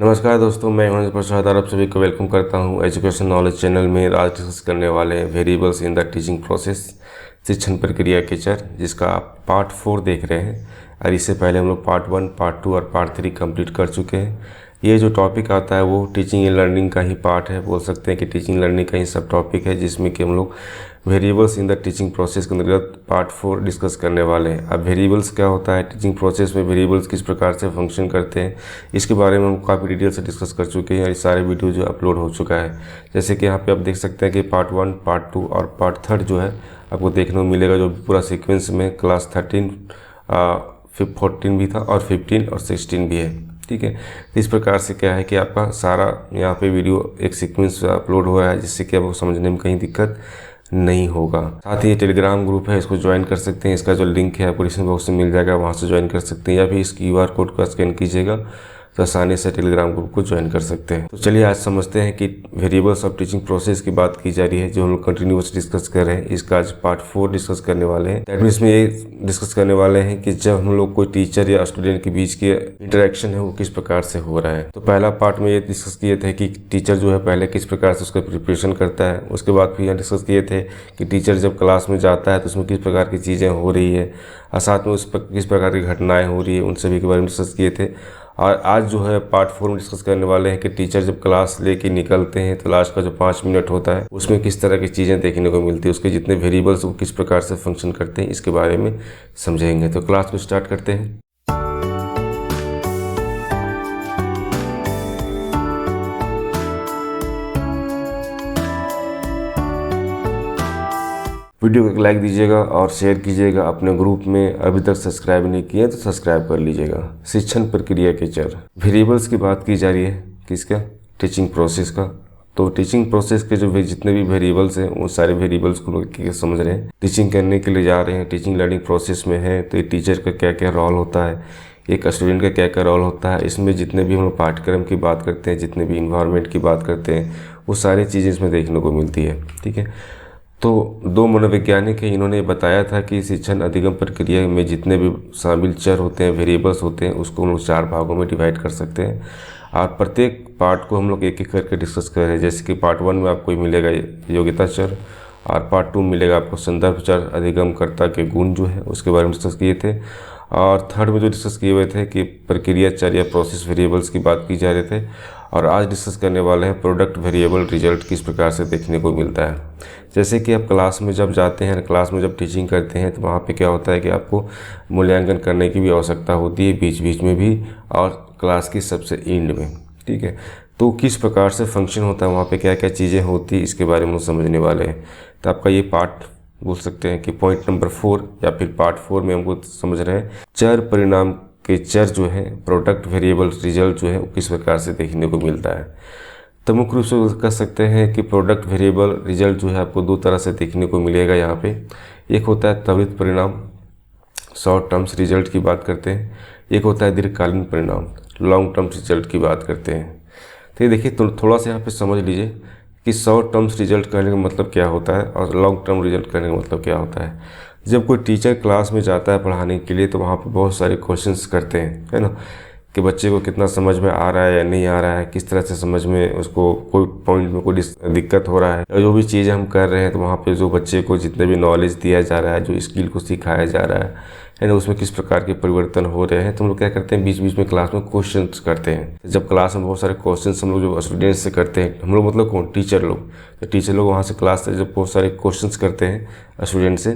नमस्कार दोस्तों, मैं हिमांशु प्रसाद आप सभी को वेलकम करता हूं एजुकेशन नॉलेज चैनल में। आज डिस्कस करने वाले हैं variables in the teaching process, शिक्षण प्रक्रिया के चर, जिसका आप पार्ट 4 देख रहे हैं। और इससे पहले हम लोग पार्ट 1, पार्ट 2 और पार्ट 3 कंप्लीट कर चुके हैं। ये जो टॉपिक आता है वो टीचिंग एंड लर्निंग का ही पार्ट है, बोल सकते हैं कि टीचिंग लर्निंग का ही सब टॉपिक है, जिसमें कि हम लोग variables in the teaching process के अंतर्गत पार्ट 4 डिस्कस करने वाले हैं। अब वेरिएबल्स क्या होता है, टीचिंग प्रोसेस में वेरिएबल्स किस प्रकार से फंक्शन करते हैं, इसके बारे में हम काफ़ी डिटेल से डिस्कस कर चुके हैं और ये सारे वीडियो जो अपलोड हो चुका है। जैसे कि यहाँ पे आप देख सकते हैं कि पार्ट 1, पार्ट 2 और पार्ट 3 जो है आपको देखने को मिलेगा, जो पूरा सीक्वेंस में क्लास 13, 14 भी था और 15 और 16 भी है। ठीक है, इस प्रकार से क्या है कि आपका सारा यहाँ पे वीडियो एक सीक्वेंस अपलोड हुआ है, जिससे कि आपको समझने में कहीं दिक्कत नहीं होगा। साथ ही ये टेलीग्राम ग्रुप है, इसको ज्वाइन कर सकते हैं। इसका जो लिंक है आपको डिस्क्रिप्शन बॉक्स में मिल जाएगा, वहाँ से ज्वाइन कर सकते हैं, या फिर इस QR कोड को स्कैन कीजिएगा तो आसानी से टेलीग्राम ग्रुप को ज्वाइन कर सकते हैं। तो चलिए आज समझते हैं कि वेरिएबल्स ऑफ टीचिंग प्रोसेस की बात की जा रही है, जो हम लोग कंटिन्यूस डिस्कस कर रहे हैं। इसका आज पार्ट 4 डिस्कस करने वाले हैं। दैट मीन्स में ये डिस्कस करने वाले हैं कि जब हम लोग कोई टीचर या स्टूडेंट के बीच की इंटरेक्शन है वो किस प्रकार से हो रहा है। तो पहला पार्ट में ये डिस्कस किए थे कि टीचर जो है पहले किस प्रकार से उसका प्रिपरेशन करता है। उसके बाद फिर यहाँ डिस्कस किए थे कि टीचर जब क्लास में जाता है तो उसमें किस प्रकार की चीज़ें हो रही है, और साथ में उस पर किस प्रकार की घटनाएँ हो रही है, उन सभी के बारे में डिस्कस किए थे। और आज जो है पार्ट 4 में डिस्कस करने वाले हैं कि टीचर जब क्लास लेके निकलते हैं तो लास्ट का जो 5 मिनट होता है उसमें किस तरह की चीज़ें देखने को मिलती है, उसके जितने वेरिएबल्स वो किस प्रकार से फंक्शन करते हैं, इसके बारे में समझेंगे। तो क्लास को स्टार्ट करते हैं। वीडियो को एक लाइक दीजिएगा और शेयर कीजिएगा अपने ग्रुप में। अभी तक सब्सक्राइब नहीं किया तो सब्सक्राइब कर लीजिएगा। शिक्षण प्रक्रिया के चर, वेरिएबल्स की बात की जा रही है, किसका? टीचिंग प्रोसेस का। तो टीचिंग प्रोसेस के जो जितने भी वेरिएबल्स हैं वो सारे वेरिएबल्स को लोग समझ रहे हैं। टीचिंग करने के लिए जा रहे हैं, टीचिंग लर्निंग प्रोसेस में है, तो ये टीचर का क्या क्या रोल होता है, एक स्टूडेंट का क्या क्या रोल होता है। इसमें जितने भी हम लोग पाठ्यक्रम की बात करते हैं, जितने भी इन्वायरमेंट की बात करते हैं, वो सारी चीज़ें इसमें देखने को मिलती है। ठीक है, तो 2 मनोवैज्ञानिक हैं, इन्होंने बताया था कि शिक्षण अधिगम प्रक्रिया में जितने भी शामिल चर होते हैं, वेरिएबल्स होते हैं, उसको हम लोग 4 भागों में डिवाइड कर सकते हैं। और प्रत्येक पार्ट को हम लोग एक एक करके डिस्कस कर रहे हैं। जैसे कि पार्ट 1 में आपको मिलेगा योग्यता चर, और पार्ट 2 मिलेगा आपको संदर्भ चर, अधिगमकर्ता के गुण जो है उसके बारे में डिस्कस किए थे। और 3rd में जो डिस्कस किए हुए थे कि प्रक्रिया चर या प्रोसेस वेरिएबल्स की बात की जा रहे थे। और आज डिस्कस करने वाले हैं प्रोडक्ट वेरिएबल रिजल्ट किस प्रकार से देखने को मिलता है। जैसे कि आप क्लास में जब जाते हैं, क्लास में जब टीचिंग करते हैं, तो वहाँ पे क्या होता है कि आपको मूल्यांकन करने की भी आवश्यकता होती है, बीच बीच में भी और क्लास की सबसे एंड में। ठीक है, तो किस प्रकार से फंक्शन होता है, वहाँ पे क्या क्या चीज़ें होती है, इसके बारे में समझने वाले हैं। तो आपका ये पार्ट बोल सकते हैं कि पॉइंट नंबर 4 या फिर पार्ट 4 में हमको समझ रहे हैं चर परिणाम के चर जो है, प्रोडक्ट वेरिएबल रिजल्ट जो है वो किस प्रकार से देखने को मिलता है। तो मुख्य रूप से कह सकते हैं कि प्रोडक्ट वेरिएबल रिजल्ट जो है आपको 2 तरह से देखने को मिलेगा यहाँ पे। एक होता है त्वरित परिणाम, शॉर्ट टर्म्स रिजल्ट की बात करते हैं। एक होता है दीर्घकालीन परिणाम, लॉन्ग टर्म्स रिजल्ट की बात करते हैं। तो ये देखिए, थोड़ा सा यहाँ पे समझ लीजिए कि शॉर्ट टर्म्स रिजल्ट करने का मतलब क्या होता है और लॉन्ग टर्म रिजल्ट करने का मतलब क्या होता है। जब कोई टीचर क्लास में जाता है पढ़ाने के लिए, तो वहाँ पे बहुत सारे क्वेश्चंस करते हैं, है ना, कि बच्चे को कितना समझ में आ रहा है या नहीं आ रहा है, किस तरह से समझ में उसको कोई पॉइंट में कोई दिक्कत हो रहा है, और जो भी चीज़ें हम कर रहे हैं तो वहाँ पे जो बच्चे को जितने भी नॉलेज दिया जा रहा है, जो स्किल को सिखाया जा रहा है ना, उसमें किस प्रकार के परिवर्तन हो रहे हैं। तो हम लोग क्या करते हैं, बीच बीच में क्लास में क्वेश्चन करते हैं। जब क्लास में बहुत सारे क्वेश्चन हम लोग जो स्टूडेंट्स से करते हैं, हम लोग मतलब कौन, टीचर लोग, तो टीचर लोग वहाँ से क्लास से जब बहुत सारे क्वेश्चन करते हैं स्टूडेंट से,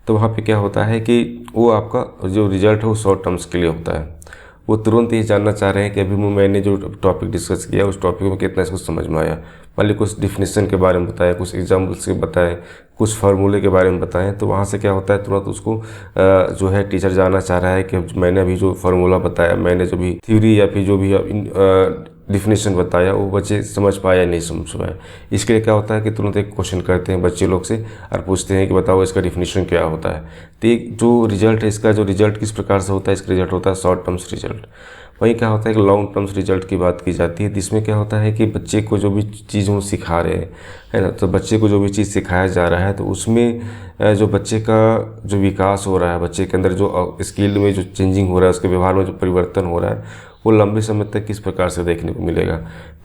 तो वहाँ पे क्या होता है कि वो आपका जो रिजल्ट है वो शॉर्ट टर्म्स के लिए होता है। वो तुरंत ये जानना चाह रहे हैं कि अभी मैंने जो टॉपिक डिस्कस किया उस टॉपिक में कितना इसको समझ में आया। मान ली कुछ डिफिनेशन के बारे में बताया, कुछ एग्जाम्पल्स के बताएं, कुछ फार्मूले के बारे में बताएं, तो वहाँ से क्या होता है तुरंत उसको जो है टीचर जानना चाह रहा है कि मैंने अभी जो फार्मूला बताया, मैंने जो भी थ्योरी या फिर जो भी डिफिनेशन बताया वो बच्चे समझ पाए या नहीं समझ पाए। इसके लिए क्या होता है कि तुरंत एक क्वेश्चन करते हैं बच्चे लोग से और पूछते हैं कि बताओ इसका डिफिनेशन क्या होता है। तो एक जो रिजल्ट है, इसका जो रिजल्ट किस प्रकार से होता है, इसका रिजल्ट होता है शॉर्ट टर्म्स रिजल्ट। वहीं क्या होता है कि लॉन्ग टर्म्स रिजल्ट की बात की जाती है, जिसमें क्या होता है कि बच्चे को जो भी चीज़ वो सिखा रहे हैं, है ना, तो बच्चे को जो भी चीज़ सिखाया जा रहा है तो उसमें जो बच्चे का जो विकास हो रहा है, बच्चे के अंदर जो स्किल में जो चेंजिंग हो रहा है, उसके व्यवहार में जो परिवर्तन हो रहा है, वो लंबे समय तक किस प्रकार से देखने को मिलेगा।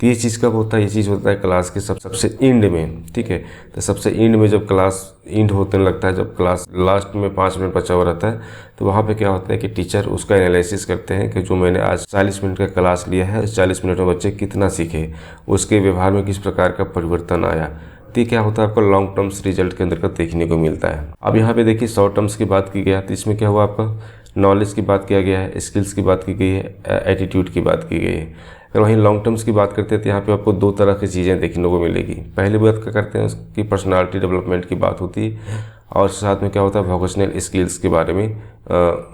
तो ये चीज़ कब होता है, ये चीज़ होता है क्लास के सबसे एंड में, ठीक है। तो सबसे एंड में जब क्लास एंड होने लगता है, जब क्लास लास्ट में 5 मिनट बचा हुआ रहता है, तो वहाँ पे क्या होता है कि टीचर उसका एनालिसिस करते हैं कि जो मैंने आज 40 मिनट का क्लास लिया है, उस 40 मिनट में बच्चे कितना सीखे, उसके व्यवहार में किस प्रकार का परिवर्तन आया। तो क्या होता है, आपको लॉन्ग टर्म्स रिजल्ट के अंदर देखने को मिलता है। अब यहाँ पे देखिए शॉर्ट टर्म्स की बात की गया, तो इसमें क्या हुआ, आपका नॉलेज की बात किया गया है, स्किल्स की बात की गई है, एटीट्यूड की बात की गई है। अगर वहीं लॉन्ग टर्म्स की बात करते हैं तो यहाँ पे आपको 2 तरह की चीज़ें देखने को मिलेगी। पहली बात क्या करते हैं, उसकी पर्सनालिटी डेवलपमेंट की बात होती है, और साथ में क्या होता है, वोकेशनल स्किल्स के बारे में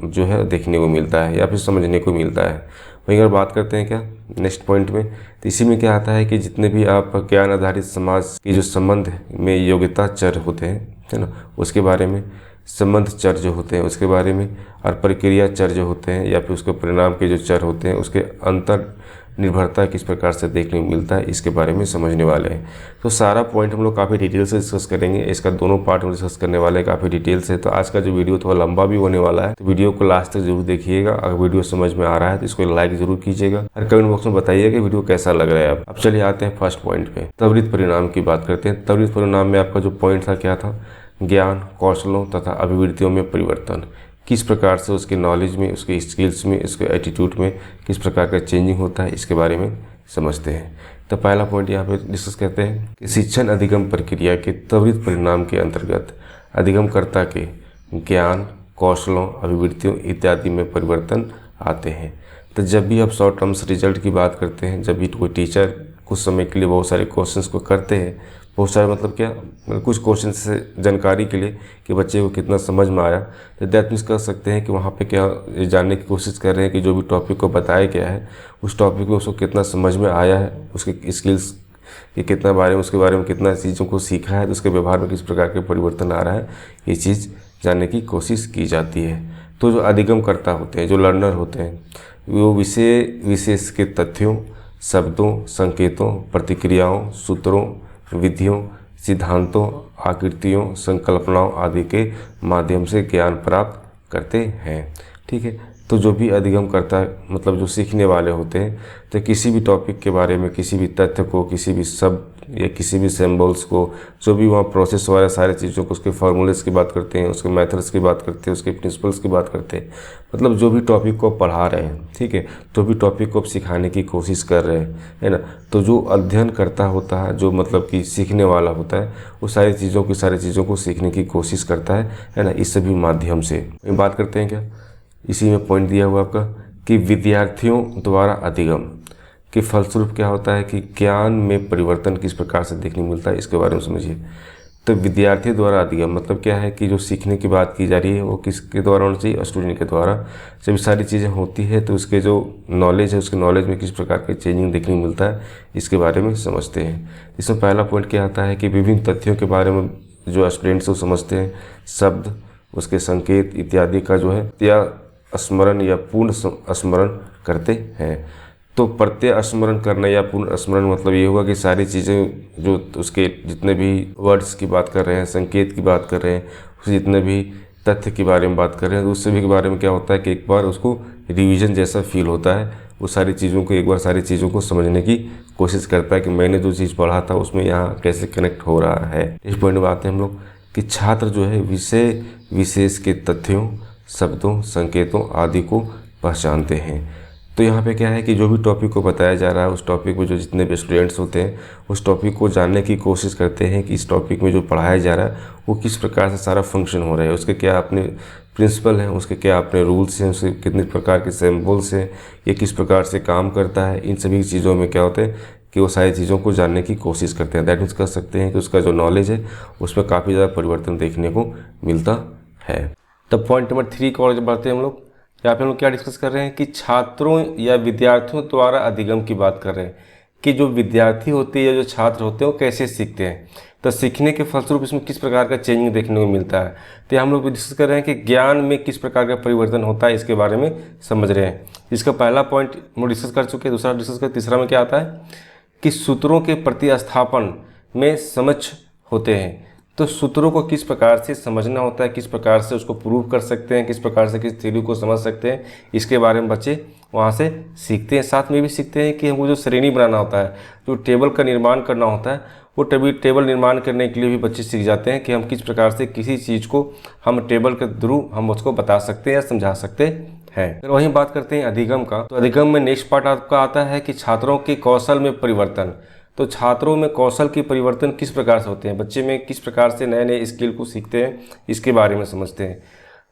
जो है देखने को मिलता है या फिर समझने को मिलता है। वहीं अगर बात करते हैं क्या नेक्स्ट पॉइंट में, तो इसी में क्या आता है कि जितने भी आप ज्ञान आधारित समाज के जो संबंध में योग्यता चर होते हैं, है ना, उसके बारे में, संबंध चर जो होते हैं उसके बारे में, और प्रक्रिया चर जो होते हैं या फिर उसके परिणाम के जो चर होते हैं उसके अंतर निर्भरता किस प्रकार से देखने को मिलता है, इसके बारे में समझने वाले हैं। तो सारा पॉइंट हम लोग काफ़ी डिटेल से डिस्कस करेंगे, इसका दोनों पार्ट में डिस्कस करने वाले हैं काफ़ी डिटेल से। तो आज का जो वीडियो थोड़ा लंबा भी होने वाला है, तो वीडियो को लास्ट तक जरूर देखिएगा। अगर वीडियो समझ में आ रहा है तो इसको लाइक जरूर कीजिएगा और कमेंट बॉक्स में बताइएगा वीडियो कैसा लग रहा है। अब चलिए आते हैं फर्स्ट पॉइंट पे, त्वरित परिणाम की बात करते हैं। त्वरित परिणाम में आपका जो पॉइंट था क्या था, ज्ञान, कौशलों तथा अभिवृत्तियों में परिवर्तन, किस प्रकार से उसके नॉलेज में, उसके स्किल्स में, उसके एटीट्यूड में किस प्रकार का चेंजिंग होता है, इसके बारे में समझते हैं। तो पहला पॉइंट यहाँ पे डिस्कस करते हैं कि शिक्षण अधिगम प्रक्रिया के त्वरित परिणाम के अंतर्गत अधिगमकर्ता के ज्ञान, कौशलों, अभिवृत्तियों इत्यादि में परिवर्तन आते हैं। तो जब भी आप शॉर्ट टर्म्स रिजल्ट की बात करते हैं, जब भी कोई टीचर कुछ समय के लिए बहुत सारे क्वेश्चंस को करते हैं, बहुत सारे मतलब क्या, कुछ क्वेश्चन से जानकारी के लिए कि बच्चे को कितना समझ में आया, तो दैट मीन्स कर सकते हैं कि वहाँ पे क्या जानने की कोशिश कर रहे हैं कि जो भी टॉपिक को बताया गया है उस टॉपिक में उसको कितना समझ में आया है, उसके स्किल्स के कितना बारे में, उसके बारे में कितना चीज़ों को सीखा है, तो उसके व्यवहार में किस प्रकार के परिवर्तन आ रहा है, ये चीज़ जानने की कोशिश की जाती है। तो जो अधिगमकर्ता होते हैं, जो लर्नर होते हैं, वो विशेष के तथ्यों, शब्दों, संकेतों, प्रतिक्रियाओं, सूत्रों, विधियों, सिद्धांतों, आकृतियों, संकल्पनाओं आदि के माध्यम से ज्ञान प्राप्त करते हैं। ठीक है, तो जो भी अधिगम करता है मतलब जो सीखने वाले होते हैं, तो किसी भी टॉपिक के बारे में, किसी भी तथ्य को, किसी भी शब्द या किसी भी सिंबल्स को, जो भी वहाँ प्रोसेस हो रहा है, सारी चीज़ों को, उसके फार्मूलेस की बात करते हैं, उसके मेथड्स की बात करते हैं, उसके प्रिंसिपल्स की बात करते हैं, मतलब जो भी टॉपिक को पढ़ा रहे हैं, ठीक है, जो भी टॉपिक को आप सिखाने की कोशिश कर रहे हैं, है ना, तो जो अध्ययन करता होता है, जो मतलब कि सीखने वाला होता है, वो सारी चीज़ों को सीखने की कोशिश करता है ना, इस सभी माध्यम से। बात करते हैं क्या, इसी में पॉइंट दिया हुआ आपका कि विद्यार्थियों द्वारा अधिगम के फलस्वरूप क्या होता है कि ज्ञान में परिवर्तन किस प्रकार से देखने को मिलता है, इसके बारे में समझिए। तो विद्यार्थी द्वारा अधिगम मतलब क्या है कि जो सीखने की बात की जा रही है वो किसके द्वारा होना चाहिए, स्टूडेंट के द्वारा। जब सारी चीज़ें होती है तो उसके जो नॉलेज है, उसके नॉलेज में किस प्रकार के चेंजिंग देखने को मिलता है, इसके बारे में समझते हैं। इसमें पहला पॉइंट क्या आता है कि विभिन्न तथ्यों के बारे में जो स्टूडेंट्स वो समझते हैं, शब्द, उसके संकेत इत्यादि का जो है या स्मरण या पूर्ण स्मरण करते हैं। तो प्रत्यय स्मरण करना या पूर्ण स्मरण मतलब ये होगा कि सारी चीज़ें जो उसके जितने भी वर्ड्स की बात कर रहे हैं, संकेत की बात कर रहे हैं, उसके जितने भी तथ्य के बारे में बात कर रहे हैं, तो उससे भी के बारे में क्या होता है कि एक बार उसको रिवीजन जैसा फील होता है, वो सारी चीज़ों को एक बार सारी चीज़ों को समझने की कोशिश करता है कि मैंने जो चीज़ पढ़ा था उसमें यहाँ कैसे कनेक्ट हो रहा है। इस पॉइंट में आते हैं हम लोग कि छात्र जो है विषय विशेष के तथ्यों, शब्दों, संकेतों आदि को पहचानते हैं। तो यहाँ पे क्या है कि जो भी टॉपिक को बताया जा रहा है, उस टॉपिक में जो जितने भी स्टूडेंट्स होते हैं उस टॉपिक को जानने की कोशिश करते हैं कि इस टॉपिक में जो पढ़ाया जा रहा है वो किस प्रकार से सारा फंक्शन हो रहा है, उसके क्या अपने प्रिंसिपल हैं, उसके क्या अपने रूल्स हैं, उसके कितने प्रकार के सिंबल्स हैं, ये किस प्रकार से काम करता है, इन सभी चीज़ों में क्या होता है कि वो सारी चीज़ों को जानने की कोशिश करते हैं। दैट मीन्स कर सकते हैं कि उसका जो नॉलेज है उसमें काफ़ी ज़्यादा परिवर्तन देखने को मिलता है। तब पॉइंट नंबर 3 को और बढ़ते हैं हम लोग। यहाँ पे हम लोग क्या डिस्कस कर रहे हैं कि छात्रों या विद्यार्थियों द्वारा अधिगम की बात कर रहे हैं कि जो विद्यार्थी होते हैं या जो छात्र होते हैं वो कैसे सीखते हैं, तो सीखने के फलस्वरूप इसमें किस प्रकार का चेंजिंग देखने को मिलता है। तो हम लोग डिस्कस कर रहे हैं कि ज्ञान में किस प्रकार का परिवर्तन होता है, इसके बारे में समझ रहे हैं। इसका पहला पॉइंट हम डिस्कस कर चुके हैं, दूसरा डिस्कस कर, तीसरा में क्या आता है कि सूत्रों के प्रतिस्थापन में समझ होते हैं। तो सूत्रों को किस प्रकार से समझना होता है, किस प्रकार से उसको प्रूव कर सकते हैं, किस प्रकार से किस थ्योरी को समझ सकते हैं, इसके बारे में बच्चे वहाँ से सीखते हैं। साथ में भी सीखते हैं कि हमको जो श्रेणी बनाना होता है, जो टेबल का निर्माण करना होता है, वो टेबल निर्माण करने के लिए भी बच्चे सीख जाते हैं कि हम किस प्रकार से किसी चीज़ को हम टेबल के थ्रू हम उसको बता सकते हैं या समझा सकते हैं। अगर वहीं बात करते हैं अधिगम का, तो अधिगम में नेक्स्ट पार्ट आपका आता है कि छात्रों के कौशल में परिवर्तन। तो छात्रों में कौशल के परिवर्तन किस प्रकार से होते हैं, बच्चे में किस प्रकार से नए नए स्किल को सीखते हैं, इसके बारे में समझते हैं।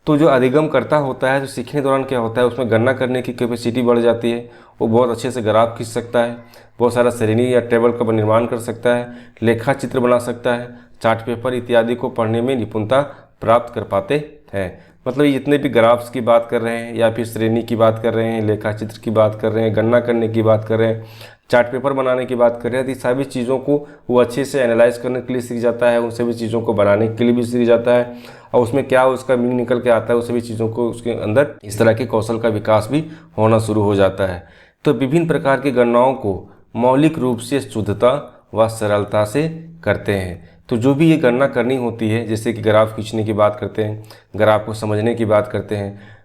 तो जो अधिगम करता होता है, जो सीखने दौरान क्या होता है, उसमें गणना करने की कैपेसिटी बढ़ जाती है। वो बहुत अच्छे से ग्राफ खींच सकता है, बहुत सारा श्रेणी या टेबल का निर्माण कर सकता है, लेखा चित्र बना सकता है, चार्ट पेपर इत्यादि को पढ़ने में निपुणता प्राप्त कर पाते हैं। मतलब ये जितने भी ग्राफ्स की बात कर रहे हैं या फिर श्रेणी की बात कर रहे हैं, लेखा चित्र की बात कर रहे हैं, गणना करने की बात कर रहे हैं, चार्ट पेपर बनाने की बात कर रहे हैं, तो सभी चीज़ों को वो अच्छे से एनालाइज करने के लिए सीख जाता है, उन सभी चीज़ों को बनाने के लिए भी सीख जाता है, और उसमें क्या उसका मीनिंग निकल के आता है, उस सभी चीज़ों को उसके अंदर इस तरह के कौशल का विकास भी होना शुरू हो जाता है। तो विभिन्न प्रकार की गणनाओं को मौलिक रूप से शुद्धता व सरलता से करते हैं। तो जो भी ये गणना करनी होती है, जैसे कि ग्राफ खींचने की बात करते हैं, ग्राफ को समझने की बात करते हैं,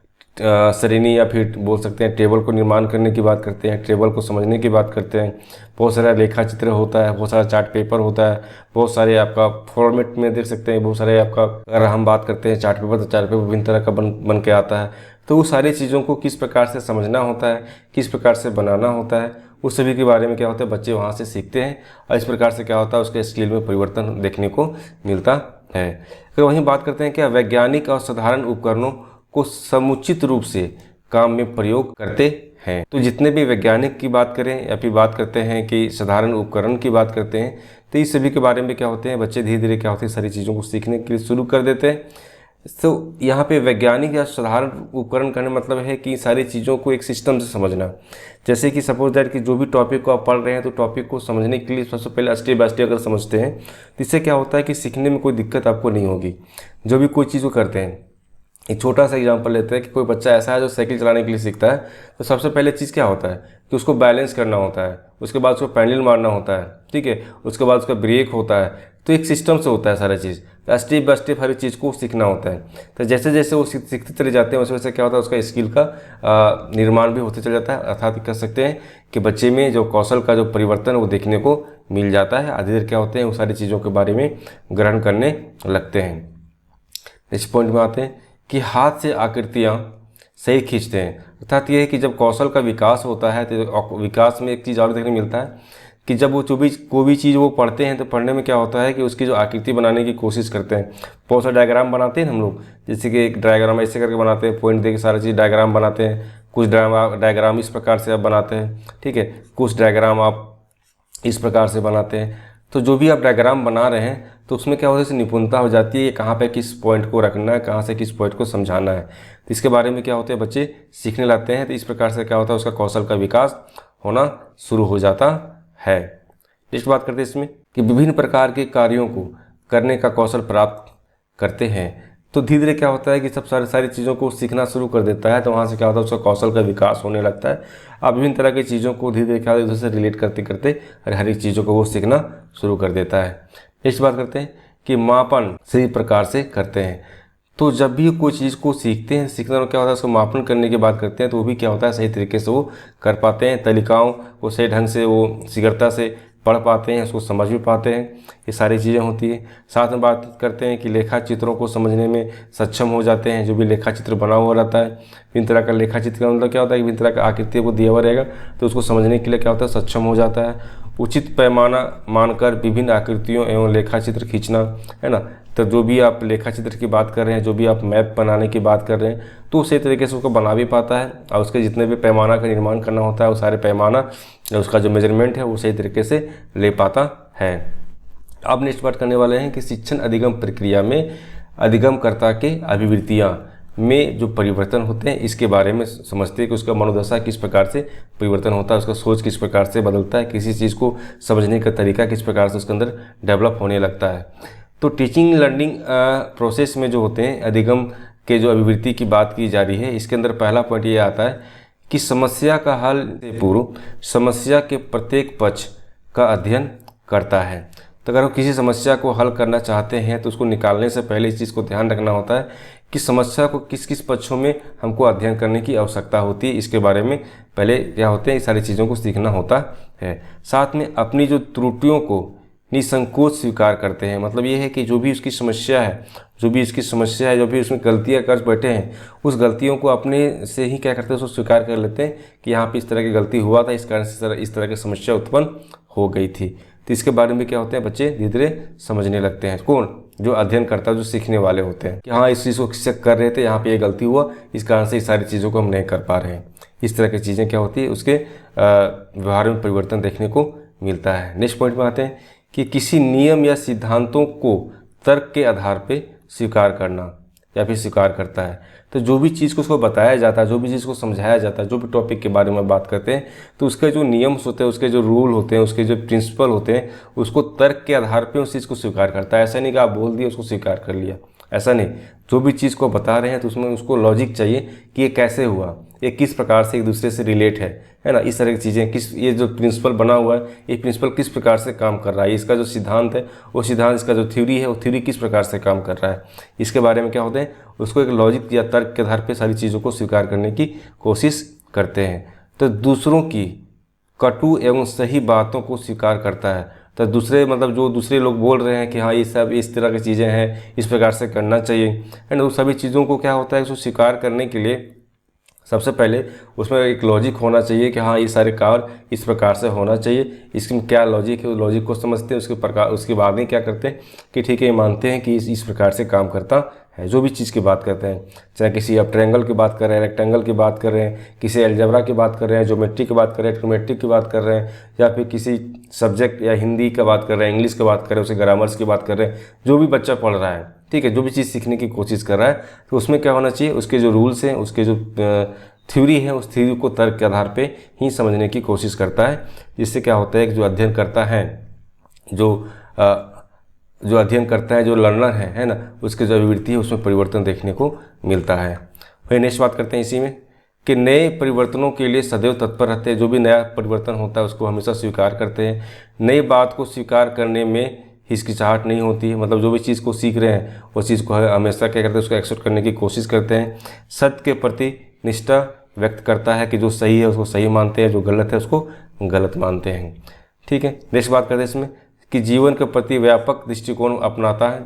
श्रेणी या फिर बोल सकते हैं टेबल को निर्माण करने की बात करते हैं, टेबल को समझने की बात करते हैं, बहुत सारा लेखा चित्र होता है, बहुत सारा चार्ट पेपर होता है, बहुत सारे आपका फॉर्मेट में देख सकते हैं, बहुत सारे आपका अगर हम बात करते हैं चार्ट पेपर, तो चार्ट पेपर विभिन्न तरह का बन के आता है। तो वो सारी चीज़ों को किस प्रकार से समझना होता है, किस प्रकार से बनाना होता है, उस सभी के बारे में क्या होता है बच्चे वहाँ से सीखते हैं, और इस प्रकार से क्या होता है उसके स्किल में परिवर्तन देखने को मिलता है। तो वहीं बात करते हैं क्या वैज्ञानिक और साधारण उपकरणों को समुचित रूप से काम में प्रयोग करते हैं। तो जितने भी वैज्ञानिक की बात करें या फिर बात करते हैं कि साधारण उपकरण की बात करते हैं, तो इस सभी के बारे में क्या होते हैं बच्चे धीरे धीरे क्या होते हैं सारी चीज़ों को सीखने के लिए शुरू कर देते हैं। तो यहाँ पे वैज्ञानिक या साधारण उपकरण करने मतलब है कि सारी चीज़ों को एक सिस्टम से समझना। जैसे कि सपोज दैट कि जो भी टॉपिक को आप पढ़ रहे हैं, तो टॉपिक को समझने के लिए सबसे पहले स्टेप बाय स्टेप अगर समझते हैं, तो इससे क्या होता है कि सीखने में कोई दिक्कत आपको नहीं होगी। जो भी कोई चीज़ को करते हैं, एक छोटा सा एग्जांपल लेते हैं कि कोई बच्चा ऐसा है जो साइकिल चलाने के लिए सीखता है, तो सबसे पहले चीज़ क्या होता है कि उसको बैलेंस करना होता है, उसके बाद उसको पैडल मारना होता है, ठीक है, उसके बाद उसका ब्रेक होता है। तो एक सिस्टम से होता है सारा चीज़, तो स्टेप बाय स्टेप हर चीज़ को सीखना होता है। तो जैसे जैसे वो सीखते चले जाते हैं, उस वजह से क्या होता है उसका स्किल का निर्माण भी होते चले जाता है। अर्थात कह सकते हैं कि बच्चे में जो कौशल का जो परिवर्तन वो देखने को मिल जाता है। आधे देर क्या होते हैं वो सारी चीज़ों के बारे में ग्रहण करने लगते हैं। नेक्स्ट पॉइंट में आते हैं कि हाथ से आकृतियाँ सही खींचते हैं। अर्थात ये है कि जब कौशल का विकास होता है, तो विकास में एक चीज़ और देखने मिलता है कि जब वो कोई भी चीज़ वो पढ़ते हैं, तो पढ़ने में क्या होता है कि उसकी जो आकृति बनाने की कोशिश करते हैं। बहुत सारे डायग्राम बनाते हैं हम लोग, जैसे कि एक डायग्राम ऐसे करके बनाते हैं, पॉइंट दे के सारी चीज़ डायग्राम बनाते हैं। कुछ डायग्राम इस प्रकार से आप बनाते हैं, ठीक है, कुछ डायग्राम आप इस प्रकार से बनाते हैं। तो जो भी आप डायग्राम बना रहे हैं, तो उसमें क्या होता है निपुणता हो जाती है कि कहाँ पे किस पॉइंट को रखना है, कहाँ से किस पॉइंट को समझाना है। तो इसके बारे में क्या होते हैं बच्चे सीखने लगते हैं। तो इस प्रकार से क्या होता है उसका कौशल का विकास होना शुरू हो जाता है। नेक्स्ट बात करते हैं इसमें कि विभिन्न प्रकार के कार्यों को करने का कौशल प्राप्त करते हैं। तो धीरे धीरे क्या होता है कि सब सारी चीज़ों को सीखना शुरू कर देता है। तो वहाँ से क्या होता है उसका कौशल का विकास होने लगता है। अब विभिन्न तरह की चीज़ों को धीरे धीरे क्या होता है उधर से रिलेट करते करते हर एक चीज़ों को वो सीखना शुरू कर देता है। नेक्स्ट बात करते हैं कि मापन सही प्रकार से करते हैं। तो जब भी कोई चीज़ को सीखते हैं, सीखने में क्या होता है उसको मापन करने की बात करते हैं, तो वो भी क्या होता है सही तरीके से वो कर पाते हैं। तालिकाओं को सही ढंग से वो शीघ्रता से पढ़ पाते हैं, उसको समझ भी पाते हैं। ये सारी चीज़ें होती है। साथ में बात करते हैं कि लेखा चित्रों को समझने में सक्षम हो जाते हैं। जो भी लेखा चित्र बना हुआ रहता है, विभिन्न तरह का लेखा चित्र का मतलब क्या होता है कि विभिन्न तरह का आकृति को दिया हुआ रहेगा, तो उसको समझने के लिए क्या होता है सक्षम हो जाता है। उचित पैमाना मानकर विभिन्न आकृतियों एवं लेखा चित्र खींचना, है ना। तो जो भी आप लेखा चित्र की बात कर रहे हैं, जो भी आप मैप बनाने की बात कर रहे हैं, तो सही तरीके से उसको बना भी पाता है। और उसके जितने भी पैमाना का निर्माण करना होता है, वो सारे पैमाना उसका जो मेजरमेंट है वो सही तरीके से ले पाता है। अब नेक्स्ट बात करने वाले हैं कि शिक्षण अधिगम प्रक्रिया में अधिगमकर्ता के अभिवृत्तियाँ में जो परिवर्तन होते हैं, इसके बारे में समझते हैं कि उसका मनोदशा किस प्रकार से परिवर्तन होता है, उसका सोच किस प्रकार से बदलता है, किसी चीज़ को समझने का तरीका किस प्रकार से उसके अंदर डेवलप होने लगता है। तो टीचिंग लर्निंग प्रोसेस में जो होते हैं अधिगम के जो अभिवृत्ति की बात की जा रही है, इसके अंदर पहला पॉइंट ये आता है कि समस्या का हल से पूर्व समस्या के प्रत्येक पक्ष का अध्ययन करता है। तो अगर हम किसी समस्या को हल करना चाहते हैं, तो उसको निकालने से पहले इस चीज़ को ध्यान रखना होता है कि समस्या को किस किस पक्षों में हमको अध्ययन करने की आवश्यकता होती है, इसके बारे में पहले क्या होते हैं, ये सारी चीज़ों को सीखना होता है। साथ में अपनी जो त्रुटियों को निसंकोच स्वीकार करते हैं। मतलब ये है कि जो भी उसकी समस्या है, जो भी उसमें गलतियां कर बैठे हैं, उस गलतियों को अपने से ही क्या करते हैं, उसको स्वीकार कर लेते हैं कि यहाँ पे इस तरह की गलती हुआ था, इस कारण से इस तरह की समस्या उत्पन्न हो गई थी। तो इसके बारे में क्या होते हैं, बच्चे धीरे धीरे समझने लगते हैं। कौन? जो अध्ययन करता है, जो सीखने वाले होते हैं कि हाँ इस चीज़ को चेक कर रहे थे, यहाँ पे ये गलती हुआ, इस कारण से इस सारी चीज़ों को हम नहीं कर पा रहे हैं। इस तरह की चीज़ें क्या होती है, उसके व्यवहार में परिवर्तन देखने को मिलता है। नेक्स्ट पॉइंट में आते हैं कि किसी नियम या सिद्धांतों को तर्क के आधार पे स्वीकार करना या फिर स्वीकार करता है। तो जो भी चीज़ को उसको बताया जाता है, जो भी चीज़ को समझाया जाता है, जो भी टॉपिक के बारे में बात करते हैं, तो उसके जो नियम्स होते हैं, उसके जो रूल होते हैं, उसके जो प्रिंसिपल होते हैं, उसको तर्क के आधार पे उस चीज़ को स्वीकार करता है। ऐसा नहीं कि आप बोल दिए उसको स्वीकार कर लिया, ऐसा नहीं। जो भी चीज़ को बता रहे हैं तो उसमें उसको लॉजिक चाहिए कि ये कैसे हुआ, ये किस प्रकार से एक दूसरे से रिलेट है ना। इस तरह की चीज़ें, ये जो प्रिंसिपल बना हुआ है, ये प्रिंसिपल किस प्रकार से काम कर रहा है, इसका जो सिद्धांत है वो सिद्धांत, इसका जो थ्योरी है वो थ्योरी किस प्रकार से काम कर रहा है, इसके बारे में क्या होते हैं, उसको एक लॉजिक या तर्क के आधार पर सारी चीज़ों को स्वीकार करने की कोशिश करते हैं। तो दूसरों की कटु एवं सही बातों को स्वीकार करता है। तो दूसरे, मतलब जो दूसरे लोग बोल रहे हैं कि हाँ ये सब इस तरह की चीज़ें हैं, इस प्रकार से करना चाहिए, एंड उस सभी चीज़ों को क्या होता है, उसको स्वीकार करने के लिए सबसे पहले उसमें एक लॉजिक होना चाहिए कि हाँ ये सारे कार्य इस प्रकार से होना चाहिए, इसमें क्या लॉजिक है, उस लॉजिक को समझते हैं, उसके बाद में क्या करते हैं कि ठीक है, ये मानते हैं कि इस प्रकार से काम करता है। जो भी चीज़ की बात करते हैं, चाहे किसी आप ट्रायंगल की बात कर रहे हैं, रेक्टेंगल की बात कर रहे हैं, किसी अलजेब्रा की बात कर रहे हैं, ज्योमेट्री की बात कर रहे हैं, ट्रिग्नोमेट्री की बात कर रहे हैं, या फिर किसी सब्जेक्ट या हिंदी की बात कर रहे हैं, इंग्लिश की बात कर रहे हैं, उसे ग्रामर्स की बात कर रहे हैं, जो भी बच्चा पढ़ रहा है, ठीक है, जो भी चीज़ सीखने की कोशिश कर रहा है, तो उसमें क्या होना चाहिए, उसके जो रूल्स हैं, उसके जो थ्योरी है, उस थ्योरी को तर्क के आधार पे ही समझने की कोशिश करता है। जिससे क्या होता है कि जो अध्ययन करता है, जो अध्ययन करता है, जो लर्नर है ना, उसकी जो अभिवृत्ति है उसमें परिवर्तन देखने को मिलता है। वही नेक्स्ट बात करते हैं इसी में कि नए परिवर्तनों के लिए सदैव तत्पर रहते हैं। जो भी नया परिवर्तन होता है उसको हमेशा स्वीकार करते हैं। नई बात को स्वीकार करने में हिचकिचाहट नहीं होती है। मतलब जो भी चीज़ को सीख रहे हैं उस चीज़ को हमेशा क्या करते हैं, उसको एक्सेप्ट करने की कोशिश करते हैं। सत्य के प्रति निष्ठा व्यक्त करता है कि जो सही है उसको सही मानते हैं, जो गलत है उसको गलत मानते हैं। ठीक है, नेक्स्ट बात करते हैं इसमें कि जीवन के प्रति व्यापक दृष्टिकोण अपनाता है।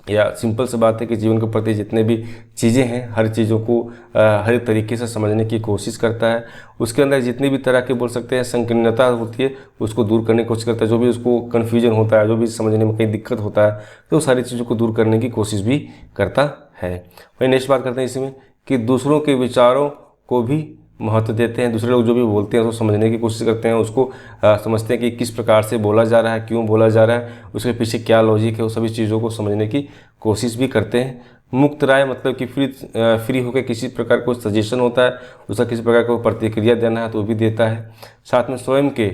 या सिंपल सी बात है कि जीवन के प्रति जितने भी चीज़ें हैं, हर चीज़ों को हर तरीके से समझने की कोशिश करता है। उसके अंदर जितनी भी तरह के बोल सकते हैं संकीर्णता होती है उसको दूर करने की कोशिश करता है। जो भी उसको कन्फ्यूजन होता है, जो भी समझने में कहीं दिक्कत होता है, तो सारी चीज़ों को दूर करने की कोशिश भी करता है। वही नेक्स्ट बात करते हैं इसमें कि दूसरों के विचारों को भी महत्व देते हैं। दूसरे लोग जो भी बोलते हैं उसको समझने की कोशिश करते हैं, उसको समझते हैं कि किस प्रकार से बोला जा रहा है, क्यों बोला जा रहा है, उसके पीछे क्या लॉजिक है, वो सभी चीज़ों को समझने की कोशिश भी करते हैं। मुक्त राय मतलब कि फ्री होकर किसी प्रकार कोई सजेशन होता है, उसका किसी प्रकार को प्रतिक्रिया देना है तो वो भी देता है। साथ में स्वयं के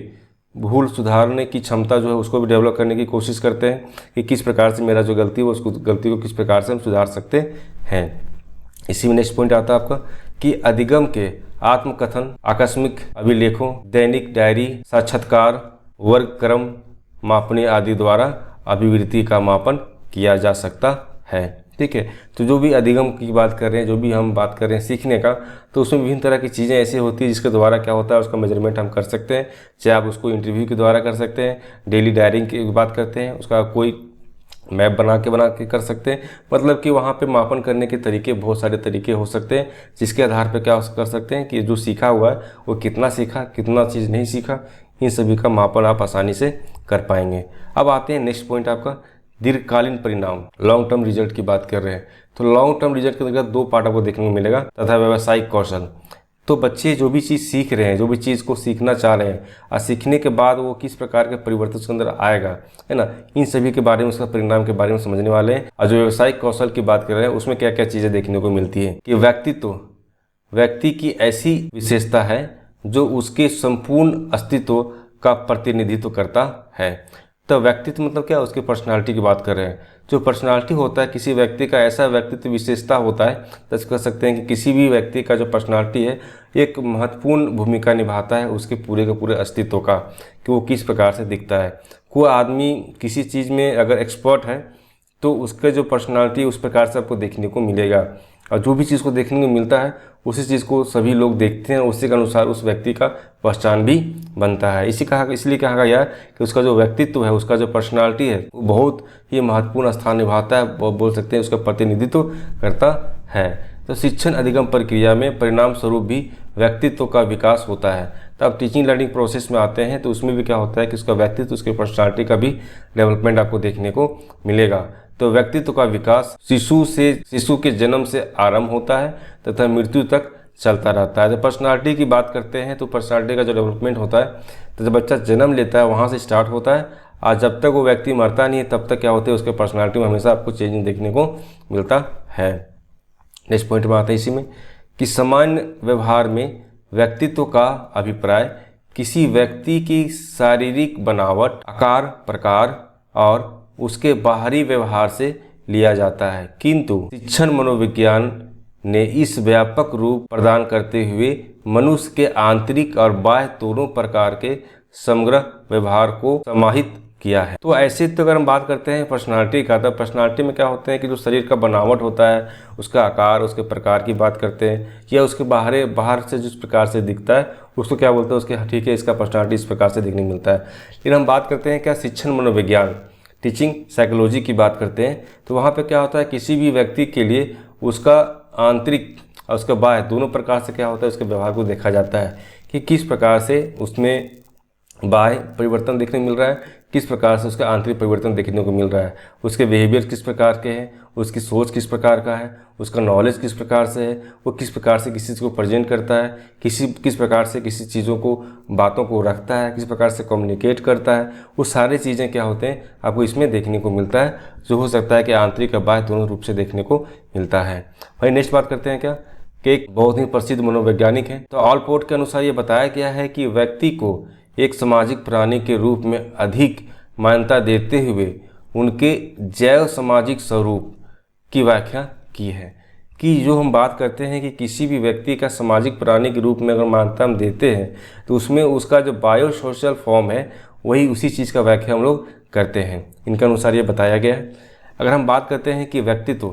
भूल सुधारने की क्षमता जो है उसको भी डेवलप करने की कोशिश करते हैं कि किस प्रकार से मेरा जो गलती है उसको गलती को किस प्रकार से हम सुधार सकते हैं। इसी में नेक्स्ट पॉइंट आता है आपका कि अधिगम के आत्मकथन, आकस्मिक अभिलेखों, दैनिक डायरी, साक्षात्कार, वर्ग क्रम मापने आदि द्वारा अभिवृत्ति का मापन किया जा सकता है। ठीक है, तो जो भी अधिगम की बात कर रहे हैं, जो भी हम बात कर रहे हैं सीखने का, तो उसमें विभिन्न तरह की चीज़ें ऐसी होती है जिसके द्वारा क्या होता है उसका मेजरमेंट हम कर सकते हैं। चाहे आप उसको इंटरव्यू के द्वारा कर सकते हैं, डेली डायरी की बात करते हैं, उसका कोई मैप बना के कर सकते हैं। मतलब कि वहाँ पे मापन करने के तरीके, बहुत सारे तरीके हो सकते हैं जिसके आधार पे क्या कर सकते हैं कि जो सीखा हुआ है वो कितना सीखा, कितना चीज़ नहीं सीखा, इन सभी का मापन आप आसानी से कर पाएंगे। अब आते हैं नेक्स्ट पॉइंट आपका दीर्घकालीन परिणाम, लॉन्ग टर्म रिजल्ट की बात कर रहे हैं। तो लॉन्ग टर्म रिजल्ट के अंतर्गत 2 पार्ट आपको देखने को मिलेगा तथा व्यावसायिक कौशल। तो बच्चे जो भी चीज़ सीख रहे हैं, जो भी चीज़ को सीखना चाह रहे हैं और सीखने के बाद वो किस प्रकार के परिवर्तन उसके अंदर आएगा, है ना, इन सभी के बारे में, उसका परिणाम के बारे में समझने वाले हैं। और जो व्यावसायिक कौशल की बात कर रहे हैं उसमें क्या क्या चीज़ें देखने को मिलती है कि व्यक्ति की ऐसी विशेषता है जो उसके संपूर्ण अस्तित्व का प्रतिनिधित्व करता है। तो व्यक्तित्व मतलब क्या, उसकी पर्सनालिटी की बात कर रहे हैं। जो पर्सनालिटी होता है किसी व्यक्ति का, ऐसा व्यक्तित्व विशेषता होता है, तो कह सकते हैं कि किसी भी व्यक्ति का जो पर्सनालिटी है एक महत्वपूर्ण भूमिका निभाता है उसके पूरे के पूरे अस्तित्व का, कि वो किस प्रकार से दिखता है। कोई आदमी किसी चीज़ में अगर एक्सपर्ट है तो उसका जो पर्सनालिटी उस प्रकार से आपको देखने को मिलेगा। और जो भी चीज़ को देखने को मिलता है उसी चीज़ को सभी लोग देखते हैं, उसी के अनुसार उस व्यक्ति का पहचान भी बनता है। इसलिए कहा गया कि उसका जो व्यक्तित्व है, उसका जो पर्सनालिटी है, वो बहुत ही महत्वपूर्ण स्थान निभाता है, वो बोल सकते हैं उसका प्रतिनिधित्व करता है। तो शिक्षण अधिगम प्रक्रिया में परिणाम स्वरूप भी व्यक्तित्व का विकास होता है। तो आप टीचिंग लर्निंग प्रोसेस में आते हैं तो उसमें भी क्या होता है कि उसका व्यक्तित्व, उसके पर्सनालिटी का भी डेवलपमेंट आपको देखने को मिलेगा। तो व्यक्तित्व का विकास शिशु के जन्म से आरंभ होता है तथा मृत्यु तक चलता रहता है। जब पर्सनालिटी की बात करते हैं तो पर्सनालिटी का जो डेवलपमेंट होता है, तो जब बच्चा जन्म लेता है वहाँ से स्टार्ट होता है, और जब तक वो व्यक्ति मरता नहीं है तब तक क्या होता है, उसके पर्सनालिटी में हमेशा आपको चेंज देखने को मिलता है। नेक्स्ट पॉइंट में आता है इसी में कि सामान्य व्यवहार में व्यक्तित्व का अभिप्राय किसी व्यक्ति की शारीरिक बनावट, आकार, प्रकार और उसके बाहरी व्यवहार से लिया जाता है, किंतु शिक्षण मनोविज्ञान ने इस व्यापक रूप प्रदान करते हुए मनुष्य के आंतरिक और बाह्य दोनों प्रकार के समग्र व्यवहार को समाहित किया है। तो ऐसे तो अगर हम बात करते हैं पर्सनालिटी का, तो पर्सनालिटी में क्या होते हैं कि जो शरीर का बनावट होता है, उसका आकार, उसके प्रकार की बात करते हैं, या उसके बाहर से जिस प्रकार से दिखता है उसको क्या बोलते हैं, उसके ठीक है इसका पर्सनालिटी इस प्रकार से देखने को मिलता है। लेकिन हम बात करते हैं क्या शिक्षण मनोविज्ञान, टीचिंग साइकोलॉजी की बात करते हैं, तो वहाँ पे क्या होता है किसी भी व्यक्ति के लिए उसका आंतरिक और उसका बाह्य दोनों प्रकार से क्या होता है उसके व्यवहार को देखा जाता है कि किस प्रकार से उसमें बाह्य परिवर्तन देखने को मिल रहा है, किस प्रकार से उसका आंतरिक परिवर्तन देखने को मिल रहा है, उसके बिहेवियर किस प्रकार के हैं, उसकी सोच किस प्रकार का है, उसका नॉलेज किस प्रकार से है, वो किस प्रकार से किसी चीज़ को प्रेजेंट करता है, किस प्रकार से किसी चीज़ों को, बातों को रखता है, किस प्रकार से कम्युनिकेट करता है, वो सारी चीज़ें क्या होते हैं आपको इसमें देखने को मिलता है, जो हो सकता है कि आंतरिक और बाह्य दोनों रूप से देखने को मिलता है। भाई नेक्स्ट बात करते हैं क्या कि एक बहुत ही प्रसिद्ध मनोवैज्ञानिक है, तो ऑलपोर्ट के अनुसार ये बताया गया है कि व्यक्ति को एक सामाजिक प्राणी के रूप में अधिक मान्यता देते हुए उनके जैव सामाजिक स्वरूप की व्याख्या की है। कि जो हम बात करते हैं कि किसी भी व्यक्ति का सामाजिक प्राणी के रूप में अगर मान्यता हम देते हैं तो उसमें उसका जो बायो सोशल फॉर्म है वही उसी चीज़ का व्याख्या हम लोग करते हैं, इनके अनुसार ये बताया गया है। अगर हम बात करते हैं कि व्यक्तित्व,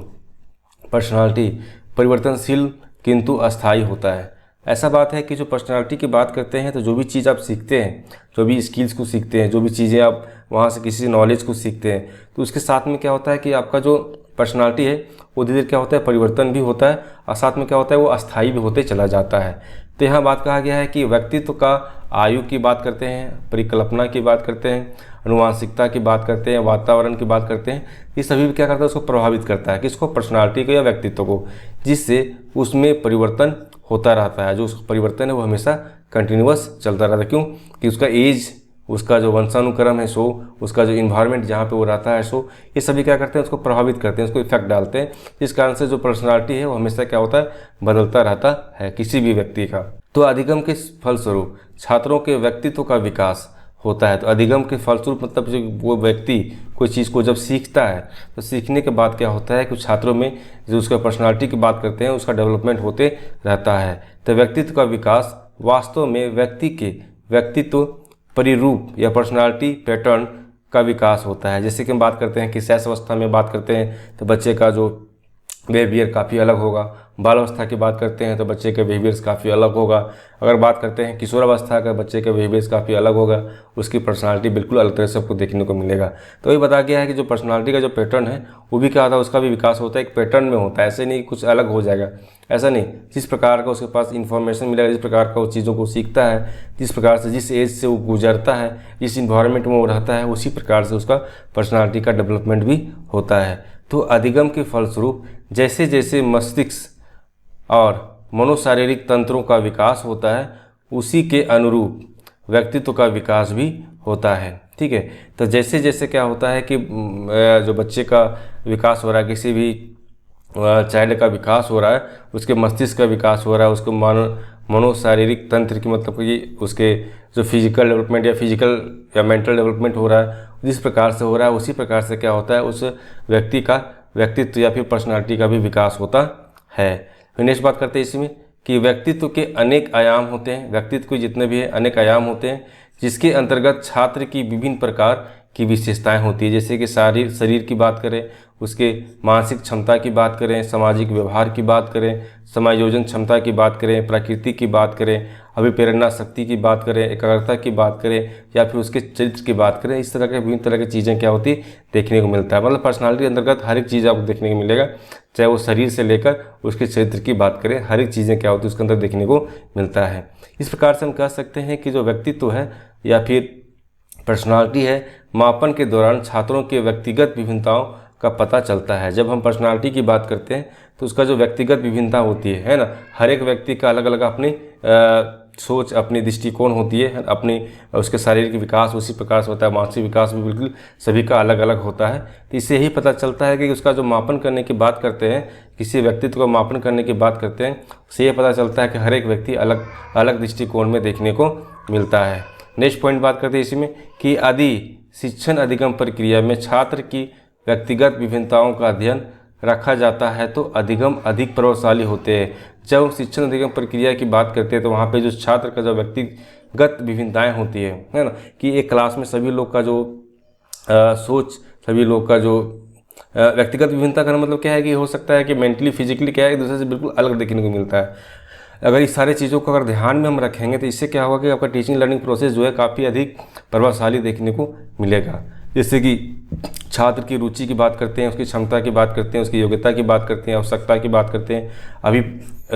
पर्सनालिटी परिवर्तनशील किंतु अस्थायी होता है, ऐसा बात है कि जो पर्सनालिटी की बात करते हैं तो जो भी चीज़ आप सीखते हैं, जो भी स्किल्स को सीखते हैं, जो भी चीज़ें आप वहाँ से किसी नॉलेज को सीखते हैं, तो उसके साथ में क्या होता है कि आपका जो पर्सनालिटी है वो धीरे धीरे क्या होता है परिवर्तन भी होता है, और साथ में क्या होता है वो अस्थायी भी होते चला जाता है। तो यहाँ बात कहा गया है कि व्यक्तित्व का आयु की बात करते हैं, परिकल्पना की बात करते हैं, अनुवांशिकता की बात करते हैं, वातावरण की बात करते हैं, ये सभी भी क्या करता है उसको प्रभावित करता है, किसको, पर्सनालिटी को या व्यक्तित्व को, जिससे उसमें परिवर्तन होता रहता है। जो परिवर्तन है वो हमेशा कंटिन्यूअस चलता रहता है। क्यों कि उसका एज, उसका जो वंशानुक्रम है सो, उसका जो इन्वायरमेंट जहाँ पे वो रहता है सो, ये सभी क्या करते हैं उसको प्रभावित करते हैं, उसको इफेक्ट डालते हैं। इस कारण से जो पर्सनालिटी है वो हमेशा क्या होता है बदलता रहता है किसी भी व्यक्ति का। तो अधिगम के फलस्वरूप छात्रों के व्यक्तित्व का विकास होता है। तो अधिगम के फलस्वरूप मतलब जो वो व्यक्ति कोई चीज़ को जब सीखता है तो सीखने के बाद क्या होता है कि छात्रों में जो उसका पर्सनालिटी की बात करते हैं उसका डेवलपमेंट होते रहता है। तो व्यक्तित्व का विकास वास्तव में व्यक्ति के व्यक्तित्व परिरूप या पर्सनालिटी पैटर्न का विकास होता है। जैसे कि हम बात करते हैं कि शैशव अवस्था में बात करते हैं तो बच्चे का जो बिहेवियर काफ़ी अलग होगा, बाल अवस्था की बात करते हैं तो बच्चे के बिहेवियर्स काफ़ी अलग होगा, अगर बात करते हैं किशोरावस्था का बच्चे का बिहेवियर्स काफ़ी अलग होगा, उसकी पर्सनालिटी बिल्कुल अलग तरह से आपको देखने को मिलेगा। तो ये बताया गया है कि जो पर्सनालिटी का जो पैटर्न है वो भी क्या होता है उसका भी विकास होता है, एक पैटर्न में होता है, ऐसे नहीं कुछ अलग हो जाएगा, ऐसा नहीं। जिस प्रकार का उसके पास इन्फॉर्मेशन मिलेगा, जिस प्रकार का उस चीज़ों को सीखता है, जिस प्रकार से जिस एज से वो गुजरता है, जिस इन्वायरमेंट में वो रहता है, उसी प्रकार से उसका पर्सनालिटी का डेवलपमेंट भी होता है। तो अधिगम के फलस्वरूप जैसे जैसे मस्तिष्क और मनोशारीरिक तंत्रों का विकास होता है उसी के अनुरूप व्यक्तित्व का विकास भी होता है। ठीक है, तो जैसे जैसे क्या होता है कि जो बच्चे का विकास हो रहा है, किसी भी चाइल्ड का विकास हो रहा है, उसके मस्तिष्क का विकास हो रहा है, उसको मनोशारीरिक तंत्र की मतलब कि उसके जो फिजिकल डेवलपमेंट या फिजिकल या मेंटल डेवलपमेंट हो रहा है, जिस प्रकार से हो रहा है उसी प्रकार से क्या होता है उस व्यक्ति का व्यक्तित्व या फिर पर्सनालिटी का भी विकास होता है। फिर नेक्स्ट बात करते हैं इसमें कि व्यक्तित्व के अनेक आयाम होते हैं। व्यक्तित्व के जितने भी है अनेक आयाम होते हैं जिसके अंतर्गत छात्र की विभिन्न प्रकार की विशेषताएं होती है, जैसे कि शरीर की बात करें, उसके मानसिक क्षमता की बात करें, सामाजिक व्यवहार की बात करें, समायोजन क्षमता की बात करें, प्रकृति की बात करें, अभिप्रेरणा शक्ति की बात करें, एकाग्रता की बात करें, या फिर उसके चरित्र की बात करें। इस तरह के विभिन्न तरह की चीज़ें क्या होती देखने को मिलता है। मतलब पर्सनालिटी अंतर्गत हर एक चीज़ आपको देखने को मिलेगा, चाहे वो शरीर से लेकर उसके चरित्र की बात करें, हर एक चीज़ें क्या होती है उसके अंदर देखने को मिलता है। इस प्रकार से हम कह सकते हैं कि जो व्यक्तित्व है या फिर पर्सनालिटी है, मापन के दौरान छात्रों के व्यक्तिगत विभिन्नताओं का पता चलता है। जब हम पर्सनालिटी की बात करते हैं तो उसका जो व्यक्तिगत विभिन्नता होती है ना, हर एक व्यक्ति का अलग अलग अपनी सोच, अपनी दृष्टिकोण होती है, अपनी उसके शारीरिक विकास उसी प्रकार से होता है, मानसिक विकास भी बिल्कुल सभी का अलग अलग होता है। तो इससे ही पता चलता है कि उसका जो मापन करने की बात करते हैं, किसी व्यक्तित्व को मापन करने की बात करते हैं, उससे ये पता चलता है कि हर एक व्यक्ति अलग अलग दृष्टिकोण में देखने को मिलता है। नेक्स्ट पॉइंट बात करते हैं इसी में कि यदि शिक्षण अधिगम प्रक्रिया में छात्र की व्यक्तिगत विभिन्नताओं का अध्ययन रखा जाता है तो अधिगम अधिक प्रभावशाली होते हैं। जब हम शिक्षण अधिगम प्रक्रिया की बात करते हैं तो वहाँ पे जो छात्र का जो व्यक्तिगत विभिन्नताएं होती है ना, कि एक क्लास में सभी लोग का जो सोच, सभी लोग का जो व्यक्तिगत विभिन्नता का मतलब क्या है कि हो सकता है कि मेंटली फिजिकली क्या है एक दूसरे से बिल्कुल अलग देखने को मिलता है। अगर इस सारी चीज़ों को अगर ध्यान में हम रखेंगे तो इससे क्या होगा कि आपका टीचिंग लर्निंग प्रोसेस जो है काफ़ी अधिक प्रभावशाली देखने को मिलेगा। जैसे कि छात्र की रुचि की बात करते हैं, उसकी क्षमता की बात करते हैं, उसकी योग्यता की बात करते हैं, आवश्यकता की बात करते हैं, अभी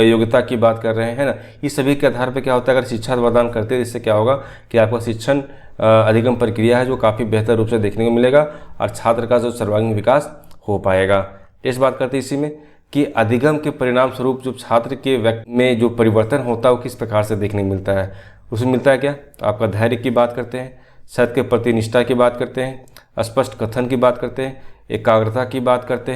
योग्यता की बात कर रहे हैं ना, इस सभी के आधार पर क्या होता है अगर शिक्षा प्रदान करते हैं इससे क्या होगा कि आपका शिक्षण अधिगम प्रक्रिया है जो काफ़ी बेहतर रूप से देखने को मिलेगा और छात्र का जो सर्वांगीण विकास हो पाएगा। इस बात करते हैं इसी में कि अधिगम के परिणाम स्वरूप जो छात्र के में जो परिवर्तन होता है वो किस प्रकार से देखने को मिलता है। उसमें मिलता है क्या, आपका धैर्य की बात करते हैं, सत्य के प्रति निष्ठा की बात करते हैं, स्पष्ट कथन की बात करते हैं, एकाग्रता की बात करते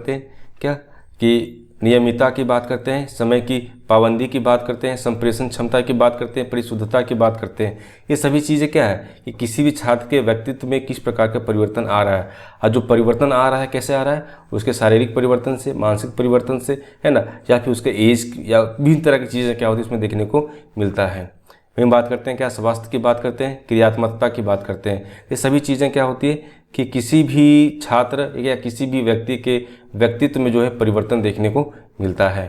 हैं क्या कि नियमितता की बात करते हैं, समय की पाबंदी की बात करते हैं, संप्रेषण क्षमता की बात करते हैं, परिशुद्धता की बात करते हैं। ये सभी चीज़ें क्या है कि किसी भी छात्र के व्यक्तित्व में किस प्रकार का परिवर्तन आ रहा है, और जो परिवर्तन आ रहा है कैसे आ रहा है, उसके शारीरिक परिवर्तन से, मानसिक परिवर्तन से, है ना, या फिर उसके एज या विभिन्न तरह की चीज़ें क्या होती है उसमें देखने को मिलता है। हम बात करते हैं क्या, स्वास्थ्य की बात करते हैं, क्रियात्मकता की बात करते हैं। ये सभी चीज़ें क्या होती है कि किसी भी छात्र या किसी भी व्यक्ति के व्यक्तित्व में जो है परिवर्तन देखने को मिलता है।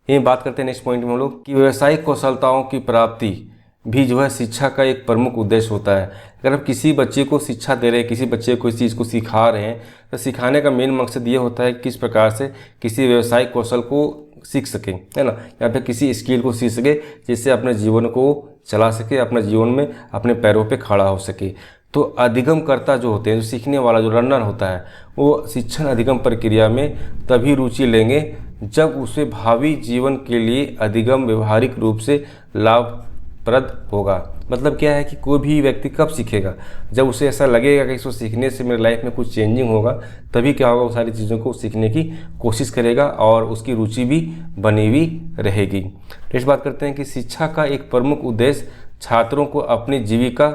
ये बात करते हैं नेक्स्ट पॉइंट में हम लोग कि व्यावसायिक कौशलताओं की प्राप्ति भी जो है शिक्षा का एक प्रमुख उद्देश्य होता है। अगर आप किसी बच्चे को शिक्षा दे रहे हैं, किसी बच्चे को इस चीज़ को सिखा रहे हैं, तो सिखाने का मेन मकसद ये होता है कि किस प्रकार से किसी व्यावसायिक कौशल को सीख सकें, है ना, या फिर किसी स्किल को सीख सके जिससे अपने जीवन को चला सके, अपने जीवन में अपने पैरों पे खड़ा हो सके। तो अधिगमकर्ता जो होते हैं, जो सीखने वाला जो लर्नर होता है, वो शिक्षण अधिगम प्रक्रिया में तभी रुचि लेंगे जब उसे भावी जीवन के लिए अधिगम व्यवहारिक रूप से लाभप्रद होगा। मतलब क्या है कि कोई भी व्यक्ति कब सीखेगा, जब उसे ऐसा लगेगा कि इसको सीखने से मेरे लाइफ में कुछ चेंजिंग होगा, तभी क्या होगा वो सारी चीज़ों को सीखने की कोशिश करेगा और उसकी रुचि भी बनी हुई रहेगी। इस बात करते हैं कि शिक्षा का एक प्रमुख उद्देश्य छात्रों को अपनी जीविका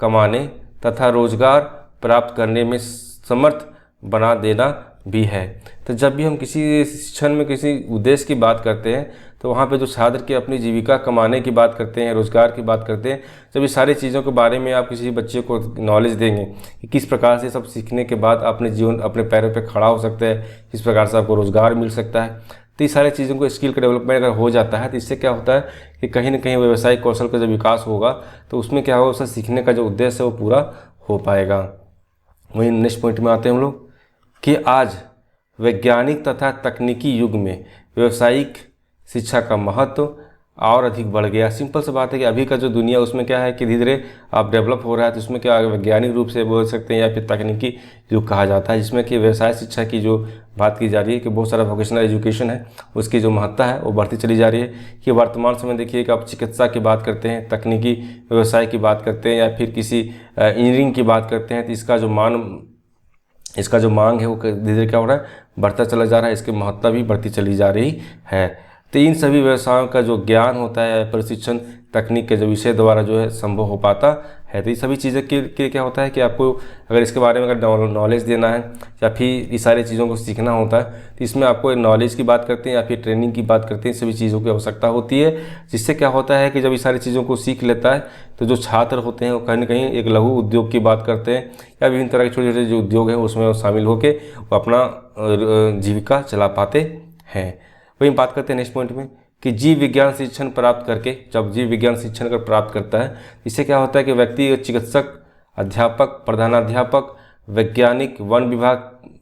कमाने तथा रोजगार प्राप्त करने में समर्थ बना देना भी है। तो जब भी हम किसी शिक्षण में किसी उद्देश्य की बात करते हैं तो वहाँ पे जो छात्र की अपनी जीविका कमाने की बात करते हैं, रोजगार की बात करते हैं, जब इस सारी चीज़ों के बारे में आप किसी बच्चे को नॉलेज देंगे कि किस प्रकार से सब सीखने के बाद अपने जीवन अपने पैरों पे खड़ा हो सकता है, किस प्रकार से आपको रोजगार मिल सकता है, तो इस सारी चीज़ों को स्किल का डेवलपमेंट अगर हो जाता है तो इससे क्या होता है कि कहीं ना कहीं व्यावसायिक कौशल का जब विकास होगा तो उसमें क्या होगा, उससे सीखने का जो उद्देश्य है वो पूरा हो पाएगा। वहीं नेक्स्ट पॉइंट में आते हैं हम लोग कि आज वैज्ञानिक तथा तकनीकी युग में व्यावसायिक शिक्षा का महत्व और अधिक बढ़ गया। सिंपल सी बात है कि अभी का जो दुनिया उसमें क्या है कि धीरे धीरे आप डेवलप हो रहा है, तो उसमें क्या वैज्ञानिक रूप से बोल सकते हैं या फिर तकनीकी युग कहा जाता है, जिसमें कि व्यवसाय शिक्षा की जो बात की जा रही है कि बहुत सारा वोकेशनल एजुकेशन है उसकी जो महत्ता है वो बढ़ती चली जा रही है। कि वर्तमान समय देखिए कि आप चिकित्सा की बात करते हैं, तकनीकी व्यवसाय की बात करते हैं या फिर किसी इंजीनियरिंग की बात करते हैं, तो इसका जो मांग है वो धीरे धीरे क्या हो रहा है, बढ़ता चला जा रहा है, इसकी महत्ता भी बढ़ती चली जा रही है। तो इन सभी व्यवसायों का जो ज्ञान होता है प्रशिक्षण तकनीक के जो विषय द्वारा जो है संभव हो पाता है। तो ये सभी चीज़ें के क्या होता है कि आपको अगर इसके बारे में अगर नॉलेज देना है या फिर ये सारी चीज़ों को सीखना होता है, तो इसमें आपको नॉलेज की बात करते हैं या फिर ट्रेनिंग की बात करते हैं, सभी चीज़ों की आवश्यकता होती है। जिससे क्या होता है कि जब ये सारी चीज़ों को सीख लेता है तो जो छात्र होते हैं वो कहीं ना कहीं एक लघु उद्योग की बात करते हैं या विभिन्न तरह के छोटे छोटे जो उद्योग हैं उसमें वो शामिल होकर वो अपना जीविका चला पाते हैं। वही बात करते हैं नेक्स्ट पॉइंट में कि जीव विज्ञान शिक्षण प्राप्त करके, जब जीव विज्ञान शिक्षण अगर प्राप्त करता है, इससे क्या होता है कि व्यक्ति चिकित्सक, अध्यापक, प्रधानाध्यापक, वैज्ञानिक, वन विभाग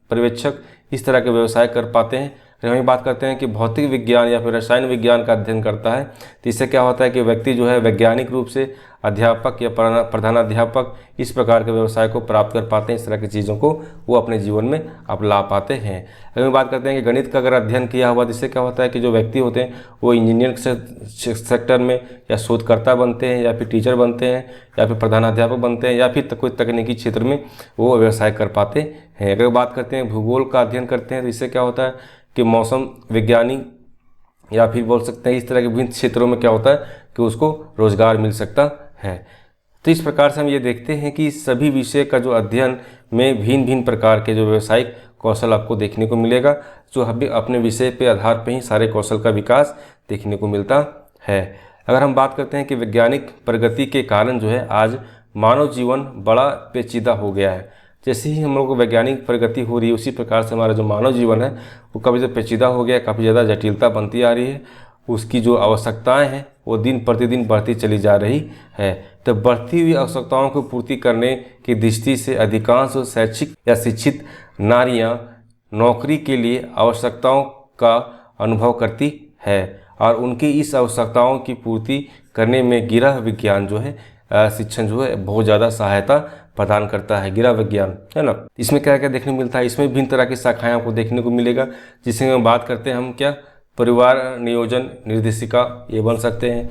पर्यवेक्षक इस तरह के व्यवसाय कर पाते हैं। फिर हम बात करते हैं कि भौतिक विज्ञान या फिर रसायन विज्ञान का अध्ययन करता है, तो इससे क्या होता है कि व्यक्ति जो है वैज्ञानिक रूप से अध्यापक या प्रधानाध्यापक इस प्रकार के व्यवसाय को प्राप्त कर पाते हैं। इस तरह की चीज़ों को वो अपने जीवन में अब ला पाते हैं। अगर हम बात करते हैं कि गणित का अगर अध्ययन किया हुआ, तो इससे क्या होता है कि जो व्यक्ति होते हैं वो इंजीनियरिंग सेक्टर में या शोधकर्ता बनते हैं या फिर टीचर बनते हैं या फिर प्रधानाध्यापक बनते हैं या फिर कोई तकनीकी क्षेत्र में वो व्यवसाय कर पाते हैं। अगर बात करते हैं भूगोल का अध्ययन करते हैं, तो इससे क्या होता है कि मौसम विज्ञानी या फिर बोल सकते हैं इस तरह के विभिन्न क्षेत्रों में क्या होता है कि उसको रोजगार मिल सकता है। तो इस प्रकार से हम ये देखते हैं कि सभी विषय का जो अध्ययन में भिन्न भिन्न प्रकार के जो व्यावसायिक कौशल आपको देखने को मिलेगा, जो अभी अपने विषय पे आधार पर ही सारे कौशल का विकास देखने को मिलता है। अगर हम बात करते हैं कि वैज्ञानिक प्रगति के कारण जो है आज मानव जीवन बड़ा पेचीदा हो गया है। जैसे ही हम लोग को वैज्ञानिक प्रगति हो रही है उसी प्रकार से हमारा जो मानव जीवन है वो काफ़ी ज़्यादा पेचीदा हो गया, काफ़ी ज़्यादा जटिलता बनती आ रही है। उसकी जो आवश्यकताएं हैं वो दिन प्रतिदिन बढ़ती चली जा रही है। तो बढ़ती हुई आवश्यकताओं को पूर्ति करने की दृष्टि से अधिकांश शैक्षिक या शिक्षित नारियां नौकरी के लिए आवश्यकताओं का अनुभव करती है और उनकी इस आवश्यकताओं की पूर्ति करने में गृह विज्ञान जो है शिक्षण जो है बहुत ज़्यादा सहायता प्रदान करता है। गृह विज्ञान है ना, इसमें क्या क्या देखने को मिलता है, इसमें विभिन्न तरह की शाखाएं आपको देखने को मिलेगा। जिसमें हम बात करते हैं हम क्या परिवार नियोजन निर्देशिका ये बन सकते हैं,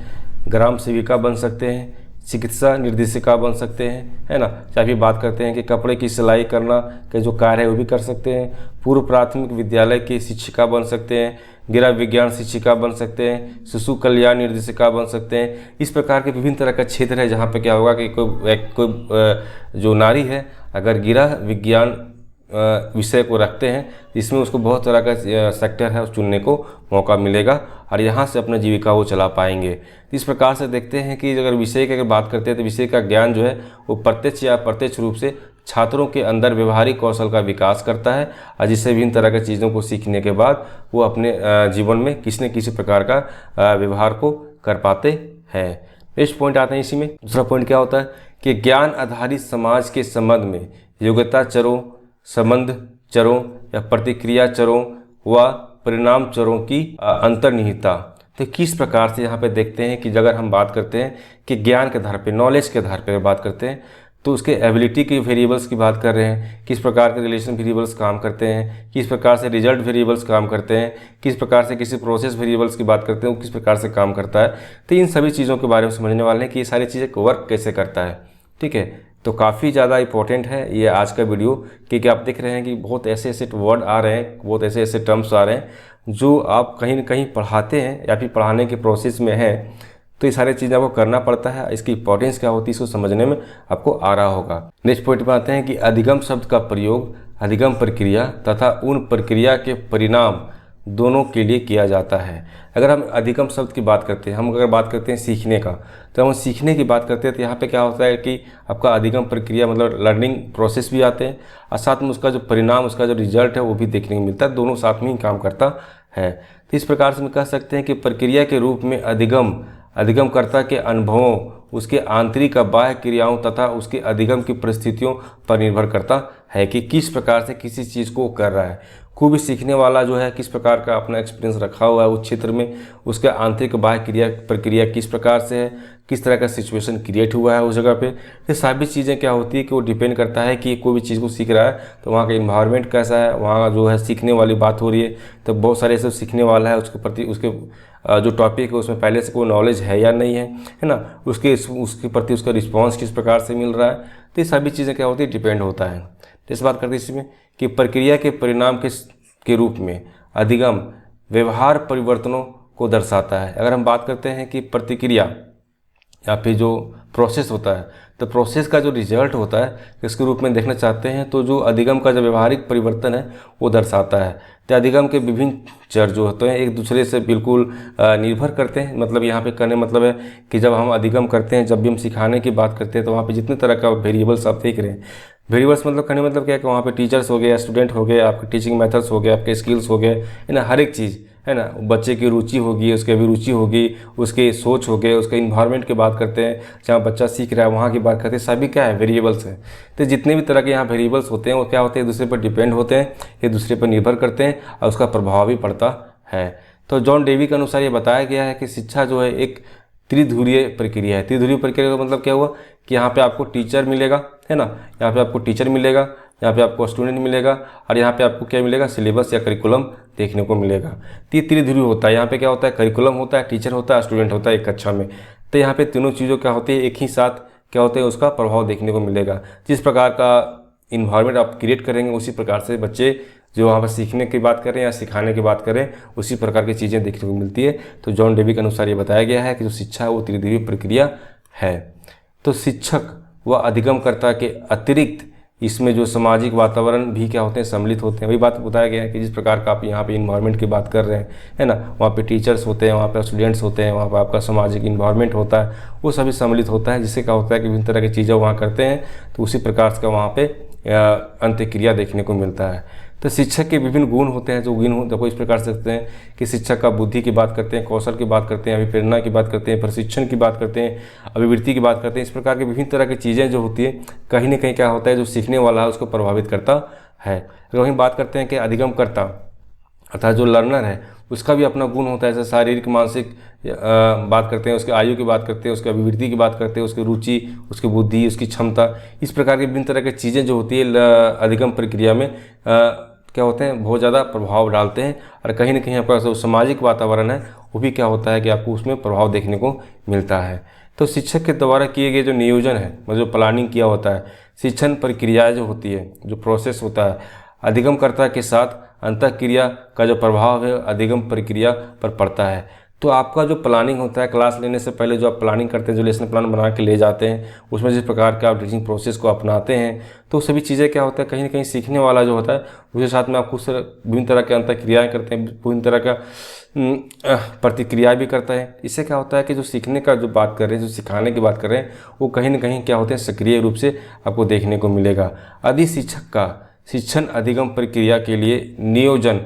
ग्राम सेविका बन सकते हैं, चिकित्सा निर्देशिका बन सकते हैं, है ना। चाहे भी बात करते हैं कि कपड़े की सिलाई करना के जो कार्य है वो भी कर सकते हैं। पूर्व प्राथमिक विद्यालय की शिक्षिका बन सकते हैं, गृह विज्ञान शिक्षिका बन सकते हैं, शिशु कल्याण निर्देशिका बन सकते हैं। इस प्रकार के विभिन्न तरह का क्षेत्र है जहाँ पे क्या होगा कि कोई जो नारी है अगर गृह विज्ञान विषय को रखते हैं इसमें उसको बहुत तरह का सेक्टर है उस चुनने को मौका मिलेगा और यहाँ से अपना जीविका वो चला पाएंगे। इस प्रकार से देखते हैं कि अगर विषय की अगर बात करते हैं तो विषय का ज्ञान जो है वो प्रत्यक्ष या अप्रत्यक्ष रूप से छात्रों के अंदर व्यवहारिक कौशल का विकास करता है और जिससे विभिन्न तरह की चीज़ों को सीखने के बाद वो अपने जीवन में किसी न किसी प्रकार का व्यवहार को कर पाते हैं। नेक्स्ट पॉइंट आते हैं इसी में। दूसरा पॉइंट क्या होता है कि ज्ञान आधारित समाज के संबंध में योग्यता चरों, संबंध चरों या प्रतिक्रिया चरों व परिणाम चरों की अंतर्निहितता। तो किस प्रकार से यहाँ पे देखते हैं कि अगर हम बात करते हैं कि ज्ञान के आधार पे, नॉलेज के आधार पे बात करते हैं तो उसके एबिलिटी के वेरिएबल्स की बात कर रहे हैं, किस प्रकार के रिलेशन वेरिएबल्स काम करते हैं, किस प्रकार से रिजल्ट वेरिएबल्स काम करते हैं, किस प्रकार से किसी प्रोसेस वेरिएबल्स की बात करते हैं वो किस प्रकार से काम करता है। तो इन सभी चीज़ों के बारे में समझने वाले हैं कि ये सारी चीज़ें वर्क कैसे करता है। ठीक है, तो काफ़ी ज़्यादा इंपॉर्टेंट है ये आज का वीडियो, क्योंकि आप देख रहे हैं कि बहुत ऐसे ऐसे वर्ड आ रहे हैं, बहुत ऐसे ऐसे टर्म्स आ रहे हैं जो आप कहीं न कहीं पढ़ाते हैं या फिर पढ़ाने के प्रोसेस में है, तो ये सारी चीज़ें आपको करना पड़ता है। इसकी इंपॉर्टेंस क्या होती है इसको समझने में आपको आ रहा होगा। नेक्स्ट पॉइंट पे आते हैं कि अधिगम शब्द का प्रयोग अधिगम प्रक्रिया तथा उन प्रक्रिया के परिणाम दोनों के लिए किया जाता है। अगर हम अधिगम शब्द की बात करते हैं, हम अगर बात करते हैं सीखने का, तो हम सीखने की बात करते हैं तो यहाँ पे क्या होता है कि आपका अधिगम प्रक्रिया मतलब लर्निंग प्रोसेस भी आते हैं और साथ में उसका जो परिणाम, उसका जो रिजल्ट है वो भी देखने को मिलता है, दोनों साथ में ही काम करता है। तो इस प्रकार से हम कह सकते हैं कि प्रक्रिया के रूप में अधिगमकर्ता के अनुभवों, उसके आंतरिक व बाह्य क्रियाओं तथा उसके अधिगम की परिस्थितियों पर निर्भर करता है कि किस प्रकार से किसी चीज़ को कर रहा है। कोई भी सीखने वाला जो है किस प्रकार का अपना एक्सपीरियंस रखा हुआ है उस क्षेत्र में, उसका आंतरिक बाह्य प्रक्रिया किस प्रकार से है, किस तरह का सिचुएशन क्रिएट हुआ है उस जगह पे। ये सभी चीज़ें क्या होती है कि वो डिपेंड करता है कि कोई भी चीज़ को सीख रहा है तो वहाँ का इन्वायरमेंट कैसा है, वहाँ जो है सीखने वाली बात हो रही है तो बहुत सारे सब सीखने वाला है, उसके प्रति उसके जो टॉपिक है उसमें पहले से कोई नॉलेज है या नहीं है ना, उसके प्रति उसका रिस्पॉन्स किस प्रकार से मिल रहा है। तो ये सभी चीज़ें क्या होती है डिपेंड होता है। तो इस बात करते हैं इसमें कि प्रक्रिया के परिणाम के रूप में अधिगम व्यवहार परिवर्तनों को दर्शाता है। अगर हम बात करते हैं कि प्रतिक्रिया या फिर जो प्रोसेस होता है, तो प्रोसेस का जो रिजल्ट होता है इसके रूप में देखना चाहते हैं, तो जो अधिगम का जो व्यवहारिक परिवर्तन है वो दर्शाता है। तो अधिगम के विभिन्न चर जो होते हैं एक दूसरे से बिल्कुल निर्भर करते हैं। मतलब यहाँ पे करने मतलब है कि जब हम अधिगम करते हैं, जब भी हम सिखाने की बात करते हैं, तो वहाँ पे जितने तरह का वेरिएबल्स आप देख रहे हैं, वेरिएबल्स मतलब कहने मतलब क्या है कि वहाँ पे टीचर्स हो गए, स्टूडेंट हो गए, आपके टीचिंग मेथड्स हो गए, आपके स्किल्स हो गए, है ना, हर एक चीज़ है ना, बच्चे की रुचि होगी, उसकी अभिरुचि होगी, उसकी सोच हो गए, उसके इन्वायरमेंट की बात करते हैं, जहाँ बच्चा सीख रहा है वहाँ की बात करते हैं, सभी क्या है वेरिएबल्स हैं। तो जितने भी तरह के यहाँ वेरिएबल्स होते हैं वो क्या होते हैं, एक दूसरे पर डिपेंड होते हैं, एक दूसरे पर निर्भर करते हैं और उसका प्रभाव भी पड़ता है। तो जॉन डेवी के अनुसार ये बताया गया है कि शिक्षा जो है एक त्रिध्रुवीय प्रक्रिया है। त्रिध्रुवीय प्रक्रिया का मतलब क्या हुआ कि यहाँ पे आपको टीचर मिलेगा, है ना, यहाँ पे आपको टीचर मिलेगा, यहाँ पे आपको स्टूडेंट मिलेगा और यहाँ पे आपको क्या मिलेगा, सिलेबस या करिकुलम देखने को मिलेगा। तो ये त्रिध्रुवीय होता है। यहाँ पे क्या होता है, करिकुलम होता है, टीचर होता है, स्टूडेंट होता है एक कक्षा में। तो यहाँ पे तीनों चीज़ों क्या होती है, एक ही साथ क्या होते हैं, उसका प्रभाव देखने को मिलेगा। जिस प्रकार का इन्वायरमेंट आप क्रिएट करेंगे उसी प्रकार से बच्चे जो वहाँ पर सीखने की बात करें या सिखाने की बात करें उसी प्रकार की चीज़ें देखने को मिलती है। तो जॉन डेवी के अनुसार ये बताया गया है कि जो शिक्षा है वो त्रिध्रुवीय प्रक्रिया है। तो शिक्षक व अधिगमकर्ता के अतिरिक्त इसमें जो सामाजिक वातावरण भी क्या होते हैं, सम्मिलित होते हैं। वही बात बताया गया है कि जिस प्रकार का आप यहाँ पे इन्वायरमेंट की बात कर रहे हैं, है ना, वहाँ पे टीचर्स होते हैं, वहाँ पे स्टूडेंट्स होते हैं, वहाँ पे आपका सामाजिक इन्वायरमेंट होता है, वो सभी सम्मिलित होता है, जिससे क्या होता है कि विभिन्न तरह की चीज़ें वहाँ करते हैं, तो उसी प्रकार से वहाँ पे अंत्यक्रिया देखने को मिलता है। तो शिक्षक के विभिन्न गुण होते हैं, जो गुण हो देखो इस प्रकार से सकते हैं कि शिक्षक का बुद्धि की बात करते हैं, कौशल की बात करते हैं, अभिप्रेरणा की बात करते हैं, प्रशिक्षण की बात करते हैं, अभिवृत्ति की बात करते हैं। इस प्रकार के विभिन्न तरह की चीज़ें जो होती है कहीं ना कहीं क्या होता है, जो सीखने वाला है उसको प्रभावित करता है। अगर वहीं बात करते हैं कि अधिगमकर्ता अर्थात जो लर्नर है उसका भी अपना गुण होता है, जैसे शारीरिक मानसिक बात करते हैं, उसके आयु की बात करते हैं, उसकी अभिवृद्धि की बात करते हैं, उसकी रुचि, उसकी बुद्धि, उसकी क्षमता, इस प्रकार की विभिन्न तरह की चीज़ें जो होती है अधिगम प्रक्रिया में क्या होते हैं, बहुत ज़्यादा प्रभाव डालते हैं। और कहीं ना कहीं आपका जो सामाजिक वातावरण है वो भी क्या होता है कि आपको उसमें प्रभाव देखने को मिलता है। तो शिक्षक के द्वारा किए गए जो नियोजन है, मतलब जो प्लानिंग किया होता है, शिक्षण प्रक्रिया जो होती है, जो प्रोसेस होता है, अधिगमकर्ता के साथ अंतःक्रिया का जो प्रभाव है अधिगम प्रक्रिया पर पड़ता है। तो आपका जो प्लानिंग होता है, क्लास लेने से पहले जो आप प्लानिंग करते हैं, जो लेसन प्लान बना के ले जाते हैं, उसमें जिस प्रकार के आप टीचिंग प्रोसेस को अपनाते हैं, तो सभी चीज़ें क्या होता है, कहीं ना कहीं सीखने वाला जो होता है उसके साथ में आप कुछ विभिन्न तरह के अंतःक्रियाएँ करते हैं, विभिन्न तरह का प्रतिक्रिया भी करता है। इससे क्या होता है कि जो सीखने का जो बात कर रहे हैं, जो सिखाने की बात कर रहे हैं, वो कहीं ना कहीं क्या होते हैं, सक्रिय रूप से आपको देखने को मिलेगा। यदि शिक्षक का शिक्षण अधिगम प्रक्रिया के लिए नियोजन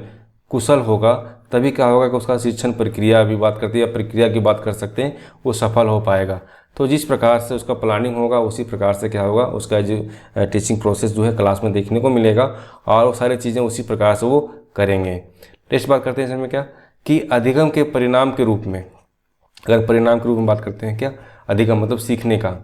कुशल होगा, तभी क्या होगा कि उसका शिक्षण प्रक्रिया भी बात करते हैं या प्रक्रिया की बात कर सकते हैं, वो सफल हो पाएगा। तो जिस प्रकार से उसका प्लानिंग होगा उसी प्रकार से क्या होगा, उसका जो टीचिंग प्रोसेस जो है क्लास में देखने को मिलेगा और वो सारी चीज़ें उसी प्रकार से वो करेंगे। नेक्स्ट बात करते हैं इसमें क्या कि अधिगम के परिणाम के रूप में, अगर परिणाम के रूप में बात करते हैं क्या, अधिगम मतलब सीखने का,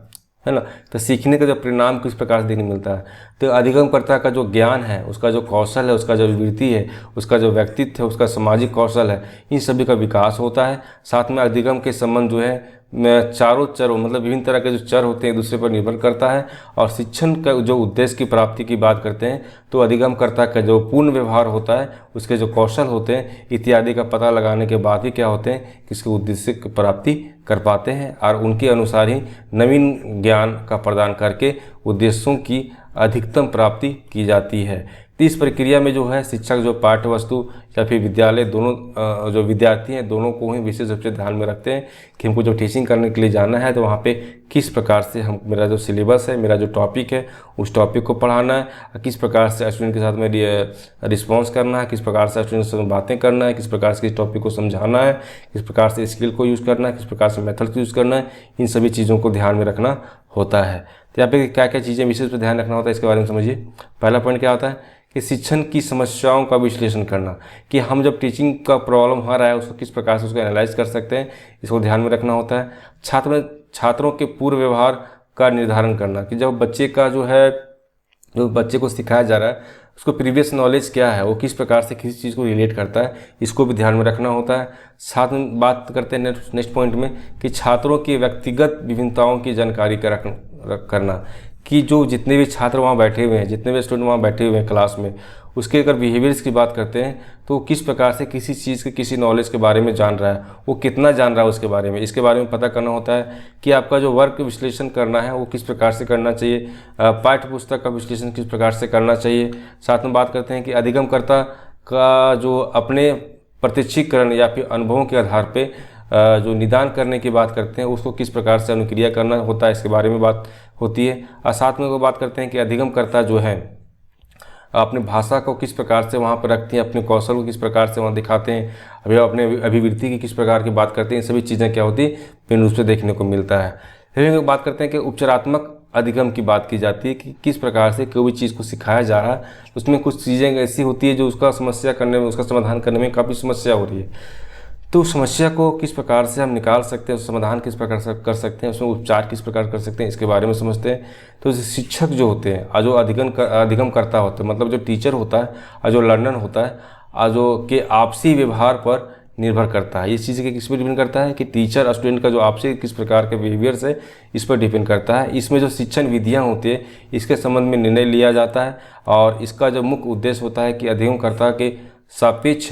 है ना, तो सीखने का जो परिणाम किस प्रकार से देखने मिलता है, तो अधिगमकर्ता का जो ज्ञान है, उसका जो कौशल है, उसका जो वृत्ति है, उसका जो व्यक्तित्व है, उसका सामाजिक कौशल है, इन सभी का विकास होता है। साथ में अधिगम के संबंध जो है चारों चरों मतलब विभिन्न तरह के जो चर होते हैं एक दूसरे पर निर्भर करता है। और शिक्षण का जो उद्देश्य की प्राप्ति की बात करते हैं, तो अधिगमकर्ता का जो पूर्ण व्यवहार होता है, उसके जो कौशल होते हैं इत्यादि का पता लगाने के बाद ही क्या होते हैं कि इसके उद्देश्य की प्राप्ति कर पाते हैं और उनके अनुसार ही नवीन ज्ञान का प्रदान करके उद्देश्यों की अधिकतम प्राप्ति की जाती है। तो इस प्रक्रिया में जो है शिक्षक जो पाठ्य वस्तु या फिर विद्यालय दोनों जो विद्यार्थी हैं दोनों को ही विशेष रूप से ध्यान में रखते हैं कि हमको जो टीचिंग करने के लिए जाना है तो वहाँ पे किस प्रकार से हम मेरा जो सिलेबस है, मेरा जो टॉपिक है, उस टॉपिक को पढ़ाना है, किस प्रकार से स्टूडेंट के साथ में रिस्पॉन्स करना है, किस प्रकार से स्टूडेंट से बातें करना है, किस प्रकार से इस टॉपिक को समझाना है, किस प्रकार से स्किल को यूज़ करना है, किस प्रकार से मेथड को यूज़ करना है, इन सभी चीज़ों को ध्यान में रखना होता है। तो यहाँ पे क्या क्या चीज़ें विशेष पर ध्यान रखना होता है इसके बारे में समझिए। पहला पॉइंट क्या होता है कि शिक्षण की समस्याओं का विश्लेषण करना, कि हम जब टीचिंग का प्रॉब्लम आ रहा है उसको किस प्रकार से उसको एनालाइज कर सकते हैं, इसको ध्यान में रखना होता है। छात्रों के पूर्व व्यवहार का निर्धारण करना, कि जब बच्चे का जो बच्चे को सिखाया जा रहा है उसको प्रीवियस नॉलेज क्या है, वो किस प्रकार से किसी चीज़ को रिलेट करता है, इसको भी ध्यान में रखना होता है। साथ में बात करते हैं नेक्स्ट पॉइंट में कि छात्रों की व्यक्तिगत विभिन्नताओं की जानकारी करना, कि जो जितने भी छात्र वहाँ बैठे हुए हैं, जितने भी स्टूडेंट वहाँ बैठे हुए हैं क्लास में, उसके अगर बिहेवियर्स की बात करते हैं तो वो किस प्रकार से किसी चीज़ के, किसी नॉलेज के बारे में जान रहा है, वो कितना जान रहा है उसके बारे में, इसके बारे में पता करना होता है कि आपका जो वर्क विश्लेषण करना है वो किस प्रकार से करना चाहिए, पाठ्य पुस्तक का विश्लेषण किस प्रकार से करना चाहिए। साथ में बात करते हैं कि अधिगमकर्ता का जो अपने प्रत्यक्षीकरण या फिर अनुभवों के आधार पे जो निदान करने की बात करते हैं उसको किस प्रकार से अनुक्रिया करना होता है, इसके बारे में बात होती है। और साथ में वो बात करते हैं कि अधिगमकर्ता जो है अपनी भाषा को किस प्रकार से वहाँ पर रखते हैं, अपने कौशल को किस प्रकार से वहाँ दिखाते हैं, अभी अपने अभिवृत्ति की किस प्रकार की बात करते हैं, सभी चीज़ें क्या होती है पूर्ण रूप से देखने को मिलता है। फिर बात करते हैं कि उपचारात्मक अधिगम की बात की जाती है कि किस प्रकार से कोई भी चीज़ को सिखाया जा रहा है, उसमें कुछ चीज़ें ऐसी होती है जो उसका समस्या करने में, उसका समाधान करने में काफ़ी समस्या हो रही है, तो उस समस्या को किस प्रकार से हम निकाल सकते हैं, उस समाधान किस प्रकार से कर सकते हैं, उसमें उपचार किस प्रकार कर सकते हैं, इसके बारे में समझते हैं। तो शिक्षक जो होते हैं, जो अधिगम करता होते हैं, मतलब जो टीचर होता है और जो लर्नर होता है, जो के आपसी व्यवहार पर निर्भर करता है। ये चीज़ के किस पर डिपेंड करता है कि टीचर और स्टूडेंट का जो आपसी किस प्रकार के बिहेवियर्स है, इस पर डिपेंड करता है। इसमें जो शिक्षण विधियाँ होती है, इसके संबंध में निर्णय लिया जाता है और इसका जो मुख्य उद्देश्य होता है कि अधिगमकर्ता के सापेक्ष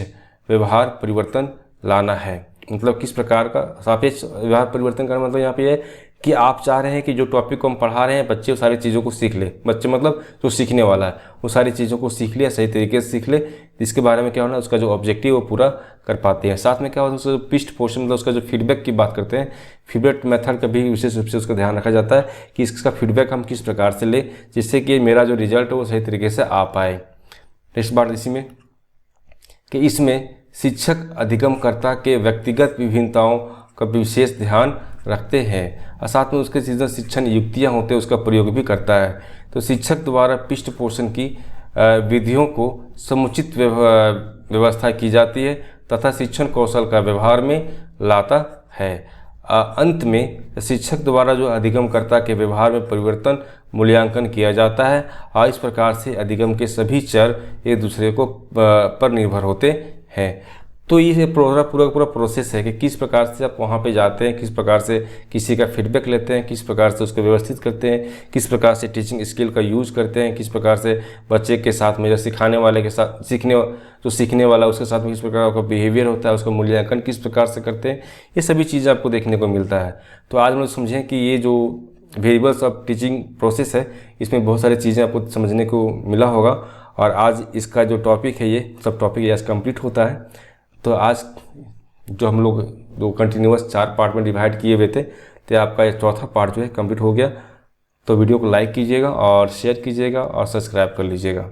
व्यवहार परिवर्तन लाना है। मतलब किस प्रकार का सापेक्ष व्यवहार परिवर्तन करना, मतलब यहाँ पे है कि आप चाह रहे हैं कि जो टॉपिक को हम पढ़ा रहे हैं बच्चे वो सारी चीज़ों को सीख ले, बच्चे मतलब जो सीखने वाला है वो सारी चीज़ों को सीख ले, सही तरीके से सीख ले, जिसके बारे में क्या होना है उसका जो ऑब्जेक्टिव वो पूरा कर पाते हैं। साथ में क्या होता है उसका जो पिस्ट पोर्शन, मतलब उसका जो फीडबैक की बात करते हैं, फीडबैक मेथड का भी विशेष रूप से उसका ध्यान रखा जाता है कि इसका फीडबैक हम किस प्रकार से ले जिससे कि मेरा जो रिजल्ट है वो सही तरीके से आ पाए। नेक्स्ट बात इसी में कि इसमें शिक्षक अधिगमकर्ता के व्यक्तिगत विभिन्नताओं का विशेष ध्यान रखते हैं और साथ में उसके जो शिक्षण युक्तियाँ होते हैं उसका प्रयोग भी करता है। तो शिक्षक द्वारा पृष्ठ पोषण की विधियों को समुचित व्यवस्था की जाती है तथा शिक्षण कौशल का व्यवहार में लाता है। अंत में शिक्षक द्वारा जो अधिगमकर्ता के व्यवहार में परिवर्तन मूल्यांकन किया जाता है और इस प्रकार से अधिगम के सभी चर एक दूसरे को पर निर्भर होते हैं। तो ये पूरा प्रोसेस है कि किस प्रकार से आप वहाँ पे जाते हैं, किस प्रकार से किसी का फीडबैक लेते हैं, किस प्रकार से उसको व्यवस्थित करते हैं, किस प्रकार से टीचिंग स्किल का यूज़ करते हैं, किस प्रकार से बच्चे के साथ में, जो सिखाने वाले के साथ सीखने वाला उसके साथ में किस प्रकार का बिहेवियर होता है, उसका मूल्यांकन किस प्रकार से करते हैं, ये सभी चीज़ें आपको देखने को मिलता है। तो आज हम लोग समझें कि ये जो वेरिएबल्स ऑफ टीचिंग प्रोसेस है इसमें बहुत सारी चीज़ें आपको समझने को मिला होगा और आज इसका जो टॉपिक है ये सब टॉपिक आज कंप्लीट होता है। तो आज जो हम लोग जो कंटिन्यूअस 4 पार्ट में डिवाइड किए हुए थे तो आपका ये चौथा पार्ट जो है कंप्लीट हो गया। तो वीडियो को लाइक कीजिएगा और शेयर कीजिएगा और सब्सक्राइब कर लीजिएगा।